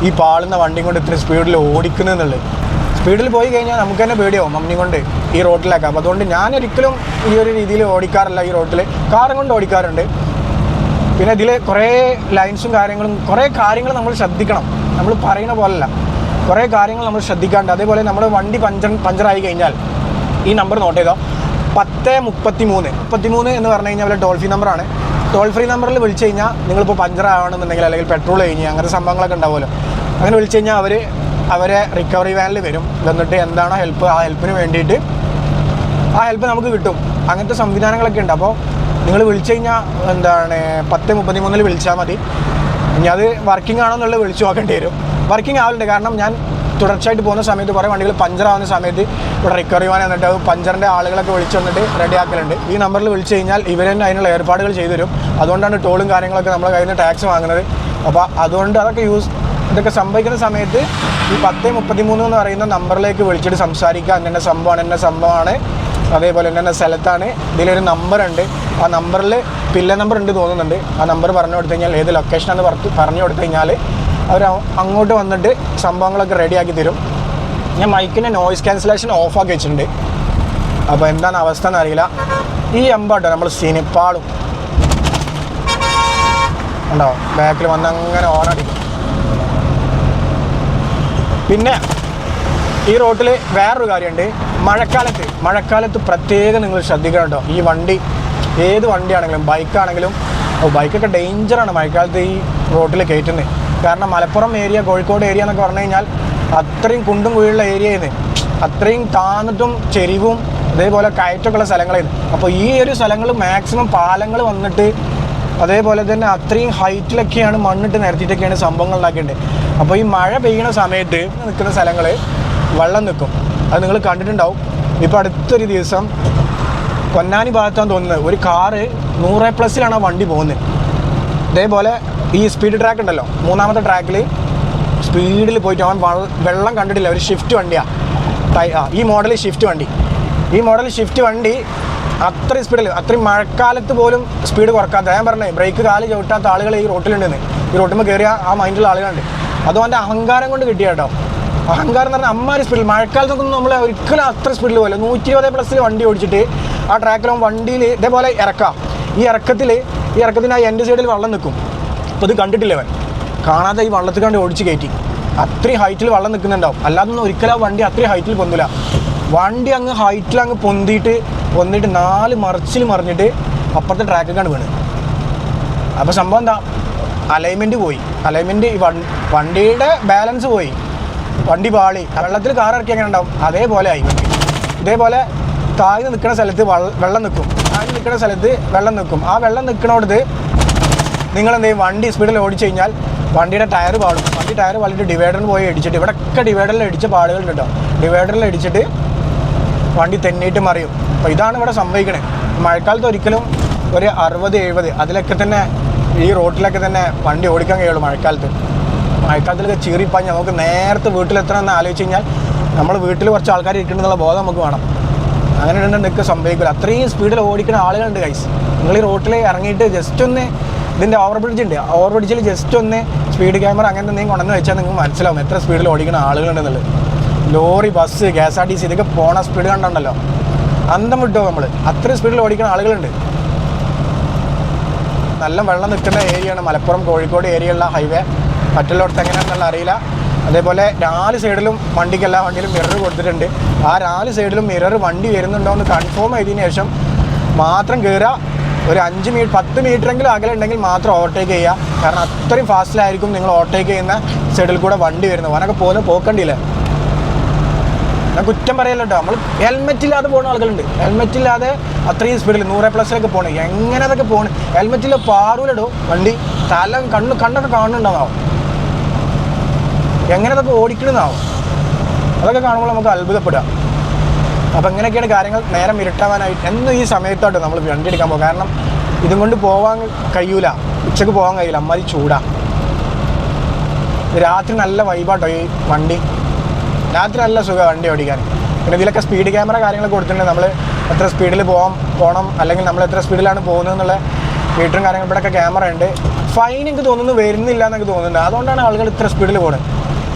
ഈ പാളുന്ന വണ്ടിയും കൊണ്ട് ഇത്ര സ്പീഡിൽ ഓടിക്കുന്നതെന്നുള്ളത്. സ്പീഡിൽ പോയി കഴിഞ്ഞാൽ നമുക്ക് തന്നെ പേടിയാവും ഒമ്നി കൊണ്ട് ഈ റോട്ടിലേക്ക്. അപ്പോൾ അതുകൊണ്ട് ഞാൻ ഒരിക്കലും ഈ ഒരു രീതിയിൽ ഓടിക്കാറില്ല. ഈ റോട്ടിൽ കാറും കൊണ്ട് ഓടിക്കാറുണ്ട്. പിന്നെ ഇതിൽ കുറേ ലൈൻസും കുറേ കാര്യങ്ങൾ നമ്മൾ ശ്രദ്ധിക്കണം. നമ്മൾ പറയുന്ന പോലല്ല, കുറേ കാര്യങ്ങൾ നമ്മൾ ശ്രദ്ധിക്കാറുണ്ട്. അതേപോലെ നമ്മുടെ വണ്ടി പഞ്ചറായി കഴിഞ്ഞാൽ ഈ നമ്പർ നോട്ട് ചെയ്തോ, 1033 എന്ന് പറഞ്ഞു കഴിഞ്ഞാൽ ടോൾ ഫ്രീ നമ്പറാണ്. ടോൾ ഫ്രീ നമ്പറിൽ വിളിച്ചു കഴിഞ്ഞാൽ നിങ്ങളിപ്പോൾ പഞ്ചറാവണമെന്നുണ്ടെങ്കിൽ അല്ലെങ്കിൽ പെട്രോൾ കഴിഞ്ഞ് അങ്ങനത്തെ സംഭവങ്ങളൊക്കെ ഉണ്ടാവുമല്ലോ, അങ്ങനെ വിളിച്ചു കഴിഞ്ഞാൽ അവരെ റിക്കവറി വാനിൽ വരും. എന്നിട്ട് എന്താണോ ഹെൽപ്പ്, ആ ഹെൽപ്പിന് വേണ്ടിയിട്ട് ആ ഹെൽപ്പ് നമുക്ക് കിട്ടും. അങ്ങനത്തെ സംവിധാനങ്ങളൊക്കെ ഉണ്ട്. അപ്പോൾ നിങ്ങൾ വിളിച്ചു കഴിഞ്ഞാൽ 1033 വിളിച്ചാൽ മതി. ഇനി അത് വർക്കിംഗ് ആണോ എന്നുള്ളത് വിളിച്ചു നോക്കേണ്ടി വരും. വർക്കിംഗ് ആവുന്നുണ്ട്. കാരണം ഞാൻ തുടർച്ചയായിട്ട് പോകുന്ന സമയത്ത് കുറേ വണ്ടികൾ പഞ്ചറാവുന്ന സമയത്ത് ഇവിടെ റിക്കവറി വാൻ എന്നിട്ട് പഞ്ചറിൻ്റെ ആളുകളൊക്കെ വിളിച്ചു വന്നിട്ട് റെഡിയാക്കലുണ്ട്. ഈ നമ്പറിൽ വിളിച്ചു കഴിഞ്ഞാൽ ഇവർ തന്നെ അതിനുള്ള ഏർപ്പാടുകൾ ചെയ്തു തരും. അതുകൊണ്ടാണ് ടോളും കാര്യങ്ങളൊക്കെ നമ്മുടെ കയ്യിൽ നിന്ന് ടാക്സ് വാങ്ങുന്നത്. അപ്പോൾ അതുകൊണ്ട് ഇതൊക്കെ സംഭവിക്കുന്ന സമയത്ത് ഈ 1033 എന്ന് പറയുന്ന നമ്പറിലേക്ക് വിളിച്ചിട്ട് സംസാരിക്കുക. എന്നെ സംഭവമാണ്, അതേപോലെ എന്നെ സ്ഥലത്താണ്, ഇതിലൊരു നമ്പറുണ്ട്, ആ നമ്പറിൽ പില്ല നമ്പർ ഉണ്ട് തോന്നുന്നുണ്ട്. ആ നമ്പർ പറഞ്ഞു കൊടുത്തു കഴിഞ്ഞാൽ ഏത് ലൊക്കേഷനാണെന്ന് പറഞ്ഞു കൊടുത്തു കഴിഞ്ഞാൽ അവർ അങ്ങോട്ട് വന്നിട്ട് സംഭവങ്ങളൊക്കെ റെഡിയാക്കി തരും. ഞാൻ മൈക്കിൻ്റെ നോയിസ് ക്യാൻസലേഷൻ ഓഫാക്കി വെച്ചിട്ടുണ്ട്. അപ്പോൾ എന്താണ് അവസ്ഥ എന്നറിയില്ല. ഈ എമ്പാട്ടോ നമ്മൾ സിനിപ്പാളും ഉണ്ടോ ബാക്കിൽ വന്ന് അങ്ങനെ ഓണടിക്കും. പിന്നെ ഈ റോട്ടിൽ വേറൊരു കാര്യമുണ്ട്. മഴക്കാലത്ത് പ്രത്യേകം നിങ്ങൾ ശ്രദ്ധിക്കണം കേട്ടോ. ഈ വണ്ടി ഏത് വണ്ടിയാണെങ്കിലും ബൈക്കാണെങ്കിലും, ബൈക്കൊക്കെ ഡേഞ്ചറാണ് മഴക്കാലത്ത് ഈ റോട്ടിൽ കയറ്റുന്നത്. കാരണം മലപ്പുറം ഏരിയ, കോഴിക്കോട് ഏരിയ എന്നൊക്കെ പറഞ്ഞു കഴിഞ്ഞാൽ അത്രയും കുണ്ടും കുഴിയുള്ള ഏരിയയിൽ അത്രയും താന്നിട്ടും ചെരിവും അതേപോലെ കയറ്റൊക്കെയുള്ള സ്ഥലങ്ങളായിരുന്നു. അപ്പോൾ ഈ ഒരു സ്ഥലങ്ങൾ മാക്സിമം പാലങ്ങൾ വന്നിട്ട് അതേപോലെ തന്നെ അത്രയും ഹൈറ്റിലൊക്കെയാണ് മണ്ണിട്ട് നിരത്തിയിട്ടൊക്കെയാണ് സംഭവങ്ങൾ ഉണ്ടാക്കിയിട്ടുണ്ട്. അപ്പോൾ ഈ മഴ പെയ്യുന്ന സമയത്ത് നിൽക്കുന്ന സ്ഥലങ്ങൾ വെള്ളം നിൽക്കും. അത് നിങ്ങൾ കണ്ടിട്ടുണ്ടാവും. ഇപ്പോൾ അടുത്തൊരു ദിവസം പൊന്നാനി ഭാഗത്താന്ന് തോന്നുന്നത് ഒരു കാറ് 100+ ആ വണ്ടി പോകുന്നത്. ഇതേപോലെ ഈ സ്പീഡ് ട്രാക്ക് ഉണ്ടല്ലോ, 3ാമത്തെ ട്രാക്കിൽ സ്പീഡിൽ പോയിട്ട് അവൻ വെള്ളം കണ്ടിട്ടില്ല. ഒരു ഷിഫ്റ്റ് വണ്ടിയാണ് ഈ മോഡൽ ഷിഫ്റ്റ് വണ്ടി അത്രയും സ്പീഡിൽ, അത്രയും മഴക്കാലത്ത് പോലും സ്പീഡ് കുറക്കാത്ത. ഞാൻ പറഞ്ഞേ ബ്രേക്ക് കാല് ചവിട്ടാത്ത ആളുകൾ ഈ റോട്ടിലുണ്ടെന്ന്. ഈ റോട്ടിൽ കയറിയ ആ മൈൻഡിലുള്ള ആളുകളുണ്ട്. അതും അവൻ്റെ അഹങ്കാരം കൊണ്ട് കിട്ടിയ കേട്ടോ. അഹങ്കാരം എന്ന് പറഞ്ഞാൽ അമ്മാരി സ്പീഡിൽ, മഴക്കാലത്തൊന്നും നമ്മൾ ഒരിക്കലും അത്ര സ്പീഡിൽ പോലെ 120+ വണ്ടി ഓടിച്ചിട്ട് ആ ട്രാക്കിലും വണ്ടിയിൽ ഇതേപോലെ ഇറക്കാം. ഈ ഇറക്കത്തിന് ആ എൻ്റെ സൈഡിൽ വെള്ളം നിൽക്കും. അപ്പോൾ ഇത് കണ്ടിട്ടില്ല അവൻ, കാണാതെ ഈ വള്ളത്തിൽ കണ്ട് ഓടിച്ച് കയറ്റി. അത്രയും ഹൈറ്റിൽ വെള്ളം നിൽക്കുന്നുണ്ടാവും. അല്ലാതൊന്നും ഒരിക്കലും ആ വണ്ടി അത്രയും ഹൈറ്റിൽ പൊന്തില്ല. വണ്ടി അങ്ങ് ഹൈറ്റിൽ അങ്ങ് പൊന്തിയിട്ട് 4 മറിച്ചിൽ മറിഞ്ഞിട്ട് അപ്പുറത്തെ ട്രാക്കിലേക്കാണ് വീണ്. അപ്പോൾ സംഭവം എന്താ, അലൈൻമെൻറ്റ് പോയി. അലൈൻമെൻറ്റ് ഈ വണ്ടിയുടെ ബാലൻസ് പോയി, വണ്ടി പാളി. വെള്ളത്തിൽ കാർ ഇറക്കി എങ്ങനെ ഉണ്ടാവും അതേപോലെ ആയി. ഇതേപോലെ താഴ്ന്ന് നിൽക്കുന്ന സ്ഥലത്ത് വെള്ളം നിൽക്കും. താഴ്ന്ന് നിൽക്കുന്ന സ്ഥലത്ത് വെള്ളം നിൽക്കും. ആ വെള്ളം നിൽക്കണോടത്ത് നിങ്ങളെന്ത് ചെയ്യും, വണ്ടി സ്പീഡിൽ ഓടിച്ചു കഴിഞ്ഞാൽ വണ്ടിയുടെ ടയർ പാടും. വണ്ടി ടയർ പാടിയിട്ട് ഡിവൈഡറിന് പോയി ഇടിച്ചിട്ട്, ഇവിടെയൊക്കെ ഡിവൈഡറിൽ ഇടിച്ച പാടുകളുണ്ട് കേട്ടോ. ഡിവൈഡറിൽ ഇടിച്ചിട്ട് വണ്ടി തെന്നിയിട്ട് മറിയും. അപ്പോൾ ഇതാണ് ഇവിടെ സംഭവിക്കണേ. മഴക്കാലത്ത് ഒരിക്കലും ഒരു 60-70 അതിലൊക്കെ തന്നെ ഈ റോട്ടിലൊക്കെ തന്നെ വണ്ടി ഓടിക്കാൻ കഴിയുള്ളൂ. മഴക്കാലത്തിലൊക്കെ ചീറിപ്പാഞ്ഞ് നമുക്ക് നേരത്തെ വീട്ടിലെത്തണമെന്ന് ആലോചിച്ച് കഴിഞ്ഞാൽ നമ്മൾ വീട്ടിൽ കുറച്ച് ആൾക്കാർ ഇരിക്കുന്നുള്ള ബോധം നമുക്ക് വേണം. അങ്ങനെ ഇടുന്നുണ്ടൊക്കെ സംഭവിക്കില്ല. അത്രയും സ്പീഡിൽ ഓടിക്കുന്ന ആളുകളുണ്ട് ഗൈസ്. നിങ്ങൾ ഈ റോട്ടിൽ ഇറങ്ങിയിട്ട് ജസ്റ്റ് ഒന്ന് ഇതിൻ്റെ ഓവർ ബ്രിഡ്ജിൽ ജസ്റ്റ് ഒന്ന് സ്പീഡ് ക്യാമറ അങ്ങനത്തെ എന്തെങ്കിലും കൊണ്ടുവന്ന് വെച്ചാൽ നിങ്ങൾക്ക് മനസ്സിലാവും എത്ര സ്പീഡിൽ ഓടിക്കുന്ന ആളുകളുണ്ടെന്നുള്ളത്. ലോറി, ബസ്, KSRTC ഇതൊക്കെ പോണ സ്പീഡ് കണ്ടുണ്ടല്ലോ, അന്തം വിട്ടോ നമ്മൾ. അത്രയും സ്പീഡിൽ ഓടിക്കുന്ന ആളുകളുണ്ട്. നല്ല വെള്ളം നിൽക്കുന്ന ഏരിയയാണ് മലപ്പുറം കോഴിക്കോട് ഏരിയയുള്ള ഹൈവേ. മറ്റുള്ളവർക്ക് എങ്ങനെയാണെന്നുള്ള അറിയില്ല. അതേപോലെ 4 സൈഡിലും വണ്ടിക്ക് എല്ലാ വണ്ടിയിലും മിറർ കൊടുത്തിട്ടുണ്ട്. ആ 4 സൈഡിലും മിറർ വണ്ടി വരുന്നുണ്ടോ എന്ന് കൺഫേം ചെയ്തതിന് ശേഷം മാത്രം കയറുക. ഒരു 5-10 മീറ്ററെങ്കിലും അകലുണ്ടെങ്കിൽ മാത്രം ഓവർടേക്ക് ചെയ്യുക. കാരണം അത്രയും ഫാസ്റ്റിലായിരിക്കും നിങ്ങൾ ഓവർടേക്ക് ചെയ്യുന്ന സൈഡിൽ കൂടെ വണ്ടി വരുന്നത്. അവനൊക്കെ പോക്കണ്ടില്ല. ഞാൻ കുറ്റം പറയല്ലോ കേട്ടോ. നമ്മൾ ഹെൽമെറ്റ് ഇല്ലാതെ പോകുന്ന ആളുകളുണ്ട്. ഹെൽമെറ്റ് ഇല്ലാതെ അത്രയും സ്പീഡിൽ 100+ പോകണം. എങ്ങനെ അതൊക്കെ പോകണം? ഹെൽമെറ്റിൽ പാറൂലിടോ വണ്ടി, കണ്ണൊക്കെ കാണുന്നുണ്ടാവും. എങ്ങനെ അതൊക്കെ ഓടിക്കണമെന്നാവും. അതൊക്കെ കാണുമ്പോൾ നമുക്ക് അത്ഭുതപ്പെടുക. അപ്പോൾ ഇങ്ങനെയൊക്കെയാണ് കാര്യങ്ങൾ. നേരം ഇരുട്ടാവാനായിട്ട് എന്നും ഈ സമയത്തോട്ട് നമ്മൾ വണ്ടി എടുക്കാൻ പോകും. കാരണം ഇതും കൊണ്ട് പോകാൻ കഴിയൂല, ഉച്ചക്ക് പോകാൻ കഴിയില്ല, അമ്മാതിരി ചൂടാ. രാത്രി നല്ല വൈബാട്ടോ ഈ വണ്ടി. രാത്രി നല്ല സുഖമാണ് വണ്ടി ഓടിക്കാൻ. പിന്നെ ഇതിലൊക്കെ സ്പീഡ് ക്യാമറ കാര്യങ്ങളൊക്കെ കൊടുത്തിട്ടുണ്ട്. നമ്മൾ എത്ര സ്പീഡിൽ പോകണം, അല്ലെങ്കിൽ നമ്മൾ എത്ര സ്പീഡിലാണ് പോകുന്നത് എന്നുള്ള മീറ്ററും കാര്യങ്ങളും ഇവിടെയൊക്കെ ക്യാമറ ഉണ്ട്. ഫൈൻ എനിക്ക് തോന്നുന്നു വരുന്നില്ല എന്നൊക്കെ തോന്നുന്നുണ്ട്. അതുകൊണ്ടാണ് ആളുകൾ ഇത്ര സ്പീഡിൽ പോകുന്നത്.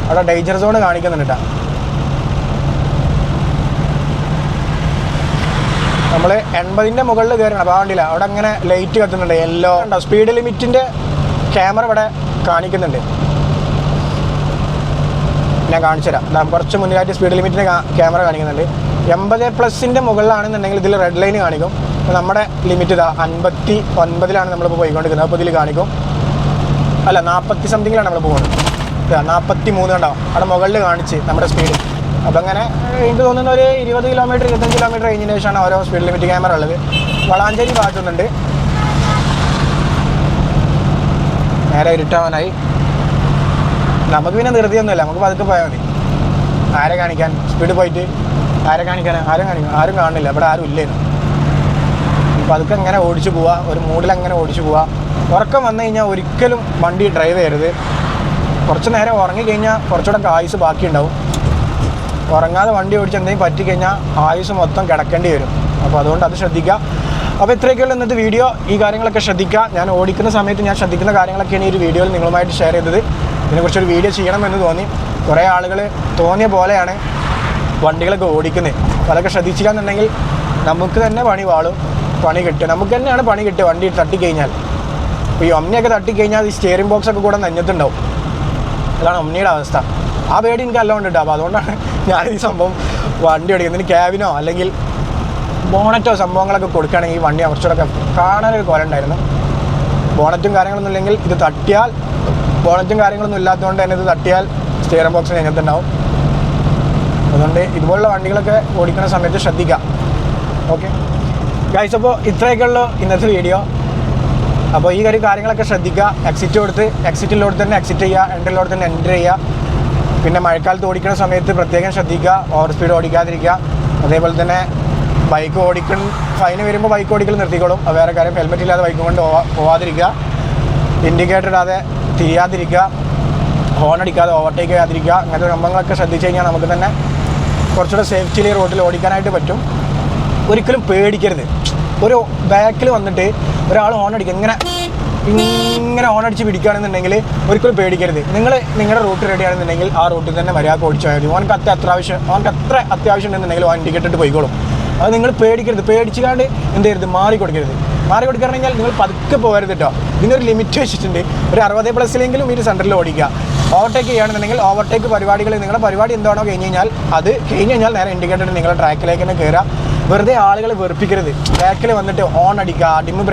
അവിടെ ഡേഞ്ചർ സോൺ കാണിക്കുന്നുണ്ട് കേട്ടോ. നമ്മൾ 80ൻ്റെ മുകളിൽ കയറണം. അപ്പോൾ വണ്ടിയില്ല അവിടെ അങ്ങനെ ലൈറ്റ് കത്തുന്നുണ്ട്, യെല്ലോ ഉണ്ടോ. സ്പീഡ് ലിമിറ്റിൻ്റെ ക്യാമറ ഇവിടെ കാണിക്കുന്നുണ്ട്. ഞാൻ കാണിച്ചു തരാം. കുറച്ച് മുന്നിലായിട്ട് സ്പീഡ് ലിമിറ്റിൻ്റെ ക്യാമറ കാണിക്കുന്നുണ്ട്. 80+ൻ്റെ മുകളിലാണെന്നുണ്ടെങ്കിൽ ഇതിൽ റെഡ് ലൈൻ കാണിക്കും. അപ്പോൾ നമ്മുടെ ലിമിറ്റ് ഇതാ 59-ലാണ് നമ്മളിപ്പോൾ പോയിക്കൊണ്ടിരിക്കുന്നത്. അപ്പോൾ ഇതിൽ കാണിക്കും, അല്ല 40 സംതിങ്ങിലാണ് നമ്മൾ പോകുന്നത്. 43 ഉണ്ടാവും അവിടെ മുകളിൽ കാണിച്ച് നമ്മുടെ സ്പീഡ്. അപ്പോൾ അങ്ങനെ എനിക്ക് തോന്നുന്ന ഒരു 20 കിലോമീറ്റർ 25 കിലോമീറ്റർ റേഞ്ചിന് ശേഷമാണ് ഓരോ സ്പീഡ് ലിമിറ്റ് ക്യാമറ ഉള്ളത്. വളാഞ്ചേരി ഭാഗത്തുന്നുണ്ട്. നേരെ ഇരുട്ടാവാനായി. നമുക്ക് പിന്നെ ധൃതിയൊന്നുമില്ല, നമുക്ക് പതുക്കെ പോയാൽ മതി. ആരെ കാണിക്കാൻ സ്പീഡ് പോയിട്ട് ആരും കാണുന്നില്ല. ഇവിടെ ആരും ഇല്ലേനു. പതുക്കെ അങ്ങനെ ഓടിച്ചു പോവുക, ഒരു മൂഡിലങ്ങനെ ഓടിച്ചു പോവുക. ഉറക്കം വന്നു കഴിഞ്ഞാൽ ഒരിക്കലും വണ്ടി ഡ്രൈവ് ചെയ്യരുത്. കുറച്ച് നേരം ഉറങ്ങിക്കഴിഞ്ഞാൽ കുറച്ചുകൂടെ ആയുസ് ബാക്കിയുണ്ടാവും. ഉറങ്ങാതെ വണ്ടി ഓടിച്ച് എന്തെങ്കിലും പറ്റിക്കഴിഞ്ഞാൽ ആയുസ് മൊത്തം കിടക്കേണ്ടി വരും. അപ്പോൾ അതുകൊണ്ട് അത് ശ്രദ്ധിക്കുക. അപ്പോൾ ഇത്രയൊക്കെയുള്ള ഇന്നത്തെ വീഡിയോ. ഈ കാര്യങ്ങളൊക്കെ ശ്രദ്ധിക്കുക. ഞാൻ ഓടിക്കുന്ന സമയത്ത് ഞാൻ ശ്രദ്ധിക്കുന്ന കാര്യങ്ങളൊക്കെയാണ് ഈ ഒരു വീഡിയോയിൽ നിങ്ങളുമായിട്ട് ഷെയർ ചെയ്തത്. ഇതിനെക്കുറിച്ചൊരു വീഡിയോ ചെയ്യണമെന്ന് തോന്നി. കുറേ ആളുകൾ തോന്നിയ പോലെയാണ് വണ്ടികളൊക്കെ ഓടിക്കുന്നത്. അപ്പോൾ അതൊക്കെ ശ്രദ്ധിച്ചില്ലാന്നുണ്ടെങ്കിൽ നമുക്ക് തന്നെ പണി കിട്ടുക. നമുക്ക് തന്നെയാണ് പണി കിട്ടുക വണ്ടി തട്ടിക്കഴിഞ്ഞാൽ. ഇപ്പോൾ ഈ ഒമ്നിയൊക്കെ തട്ടിക്കഴിഞ്ഞാൽ ഈ സ്റ്റിയറിംഗ് ബോക്സൊക്കെ കൂടെ നെഞ്ഞത്തുണ്ടാവും. അതാണ് ഒമ്നിയുടെ അവസ്ഥ. ആ പേടി എനിക്ക് എല്ലാം ഉണ്ട്. അപ്പോൾ അതുകൊണ്ടാണ് ഞാൻ ഈ സംഭവം വണ്ടി ഓടിക്കുന്നത്. ക്യാബിനോ അല്ലെങ്കിൽ ബോണറ്റോ സംഭവങ്ങളൊക്കെ കൊടുക്കുകയാണെങ്കിൽ ഈ വണ്ടി കുറച്ചുകൂടെ കാണാനൊരു കോല ഉണ്ടായിരുന്നു. ബോണറ്റും കാര്യങ്ങളൊന്നും ഇല്ലെങ്കിൽ ഇത് തട്ടിയാൽ, ബോണറ്റും കാര്യങ്ങളൊന്നും ഇല്ലാത്തതുകൊണ്ട് തന്നെ ഇത് തട്ടിയാൽ സ്റ്റിയറിംഗ് ബോക്സിന് നെഞ്ഞത്തുണ്ടാവും. അതുകൊണ്ട് ഇതുപോലുള്ള വണ്ടികളൊക്കെ ഓടിക്കുന്ന സമയത്ത് ശ്രദ്ധിക്കുക. ഓക്കെ ഗൈസ്, അപ്പോൾ ഇത്രയൊക്കെയുള്ളൂ ഇന്നത്തെ വീഡിയോ. അപ്പോൾ ഈ കാര്യങ്ങളൊക്കെ ശ്രദ്ധിക്കുക. എക്സിറ്റിലോട്ട് തന്നെ എക്സിറ്റ് ചെയ്യുക, എൻട്രിലോട്ട് തന്നെ എൻട്രി ചെയ്യുക. പിന്നെ മഴക്കാലത്ത് ഓടിക്കുന്ന സമയത്ത് പ്രത്യേകം ശ്രദ്ധിക്കുക, ഓവർ സ്പീഡ് ഓടിക്കാതിരിക്കുക. അതേപോലെ തന്നെ ബൈക്ക് ഫൈന് വരുമ്പോൾ ബൈക്ക് ഓടിക്കൽ നിർത്തിക്കോളും. അത് വേറെ കാര്യം. ഹെൽമെറ്റ് ഇല്ലാതെ ബൈക്ക് കൊണ്ട് പോവാതിരിക്കുക, ഇൻഡിക്കേറ്റർ ഇടാതെ തിരിയാതിരിക്കുക, ഹോൺ അടിക്കാതെ ഓവർടേക്ക് ചെയ്യാതിരിക്കുക. അങ്ങനത്തെ സംഭവങ്ങളൊക്കെ ശ്രദ്ധിച്ച് കഴിഞ്ഞാൽ നമുക്ക് തന്നെ കുറച്ചുകൂടെ സേഫ്റ്റിയിൽ റോഡിൽ ഓടിക്കാനായിട്ട് പറ്റും. ഒരിക്കലും പേടിക്കരുത്. ഒരു ബാക്കിൽ വന്നിട്ട് ഒരാൾ ഹോൺ അടിക്കുക, ഇങ്ങനെ ഹോൺ അടിച്ച് പിടിക്കുകയാണെന്നുണ്ടെങ്കിൽ ഒരിക്കലും പേടിക്കരുത്. നിങ്ങളുടെ റൂട്ട് റെഡിയാണെന്നുണ്ടെങ്കിൽ ആ റൂട്ടിൽ തന്നെ മര്യാദ ഓടിച്ചാൽ മതി. ഓനക്ക് അത്ര അത്യാവശ്യം ഉണ്ടെന്നുണ്ടെങ്കിൽ ഓൻ ഇൻഡിക്കേറ്റർ ഇട്ട് പോയിക്കോളും. അത് നിങ്ങൾ പേടിച്ചുകൊണ്ട് എന്ത് ചെയ്യരുത്, മാറി കൊടുക്കരുത് കഴിഞ്ഞാൽ നിങ്ങൾ പതുക്കെ പോകരുത് കേട്ടോ. ഇതിനൊരു ലിമിറ്റ് വെച്ചിട്ടുണ്ട്. ഒരു 60+ ഈ സെൻറ്ററിൽ ഓടിക്കുക. ഓവർടേക്ക് ചെയ്യുകയാണെന്നുണ്ടെങ്കിൽ ഓവർടേക്ക് പരിപാടികൾ നിങ്ങളുടെ പരിപാടി എന്താണോ കഴിഞ്ഞ് കഴിഞ്ഞാൽ നേരെ ഇൻഡിക്കേറ്റർ നിങ്ങളുടെ ട്രാക്കിലേക്ക് തന്നെ കയറുക. വെറുതെ ആളുകളെ വെറുപ്പിക്കരുത്. ബാക്കിൽ വന്നിട്ട് ഓൺ അടിക്കുക, ഡിമ്മ്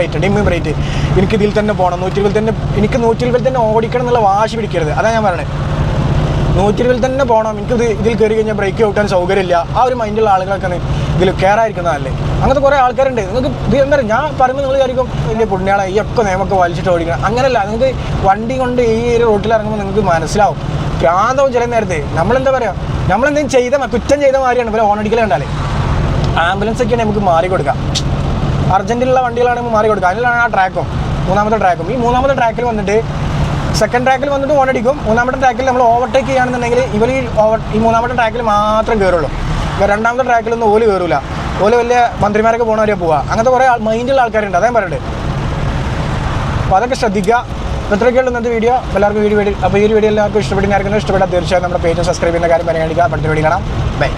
ബ്രൈറ്റ് എനിക്ക് ഇതിൽ തന്നെ പോകണം, 120 തന്നെ ഓടിക്കണം എന്നുള്ള വാശി പിടിക്കരുത്. അതാണ് ഞാൻ പറയുന്നത്. 120 തന്നെ പോകണം, എനിക്കിത് ഇതിൽ കയറി കഴിഞ്ഞാൽ ബ്രേക്ക് ഔട്ടാൻ സൗകര്യമില്ല, ആ ഒരു മൈൻഡുള്ള ആളുകളൊക്കെ ഇതിൽ കയറായിരിക്കുന്നതല്ലേ. അങ്ങനത്തെ കുറേ ആൾക്കാരുണ്ട്. നിങ്ങൾക്ക് ഇത് എന്താ പറയുക, ഞാൻ പറയുമ്പോൾ നിങ്ങൾ വിചാരിക്കും വലിയ പുണ്യാളെ ഈ ഒക്കെ നിയമമൊക്കെ വലിച്ചിട്ട് ഓടിക്കണം. അങ്ങനെയല്ല. നിങ്ങൾക്ക് വണ്ടി കൊണ്ട് ഈ ഒരു റോട്ടിൽ ഇറങ്ങുമ്പോൾ നിങ്ങൾക്ക് മനസ്സിലാവും ഭ്രാന്തവും ചില നേരത്തെ. നമ്മളെന്താ പറയുക, നമ്മളെന്തെങ്കിലും കുറ്റം ചെയ്ത മാതിരിയാണ് ഇവരെ ഓണടിക്കൽ കണ്ടാലേ. ആംബുലൻസ് ഒക്കെയാണ് നമുക്ക് മാറി കൊടുക്കാം. അർജൻറ്റിലുള്ള വണ്ടികളാണെങ്കിൽ മാറി കൊടുക്കാം. അതിലാണ് ആ ട്രാക്കും, മൂന്നാമത്തെ ട്രാക്കും. ഈ മൂന്നാമത്തെ ട്രാക്കിൽ വന്നിട്ട് സെക്കൻഡ് ട്രാക്കിൽ വന്നിട്ട് ഓണടിക്കും. മൂന്നാമത്തെ ട്രാക്കിൽ നമ്മൾ ഓവർടേക്ക് ചെയ്യുകയാണെന്നുണ്ടെങ്കിൽ ഇവർ ഈ മൂന്നാമത്തെ ട്രാക്കിൽ മാത്രം കയറുള്ളൂ. രണ്ടാമത്തെ ട്രാക്കിലൊന്നും ഓല് കയറില്ല. ഓല് വലിയ മന്ത്രിമാരൊക്കെ പോകണവരെ പോവുക. അങ്ങനത്തെ കുറേ മൈൻഡുള്ള ആൾക്കാരുണ്ട്. അതേ പറയട്ടെ. അപ്പോൾ അതൊക്കെ ശ്രദ്ധിക്കുക. ഇത്രയൊക്കെയുള്ള ഇന്നത്തെ വീഡിയോ. എല്ലാവർക്കും അപ്പോൾ ഈ ഒരു വീഡിയോ എല്ലാവർക്കും ഇഷ്ടപ്പെട്ടാൽ തീർച്ചയായും നമ്മുടെ പേജ് സബ്സ്ക്രൈബ് ചെയ്യുന്ന കാര്യം പരിഗണിക്കുക. അടുത്ത വീഡിയോ കാണാം. ബൈ.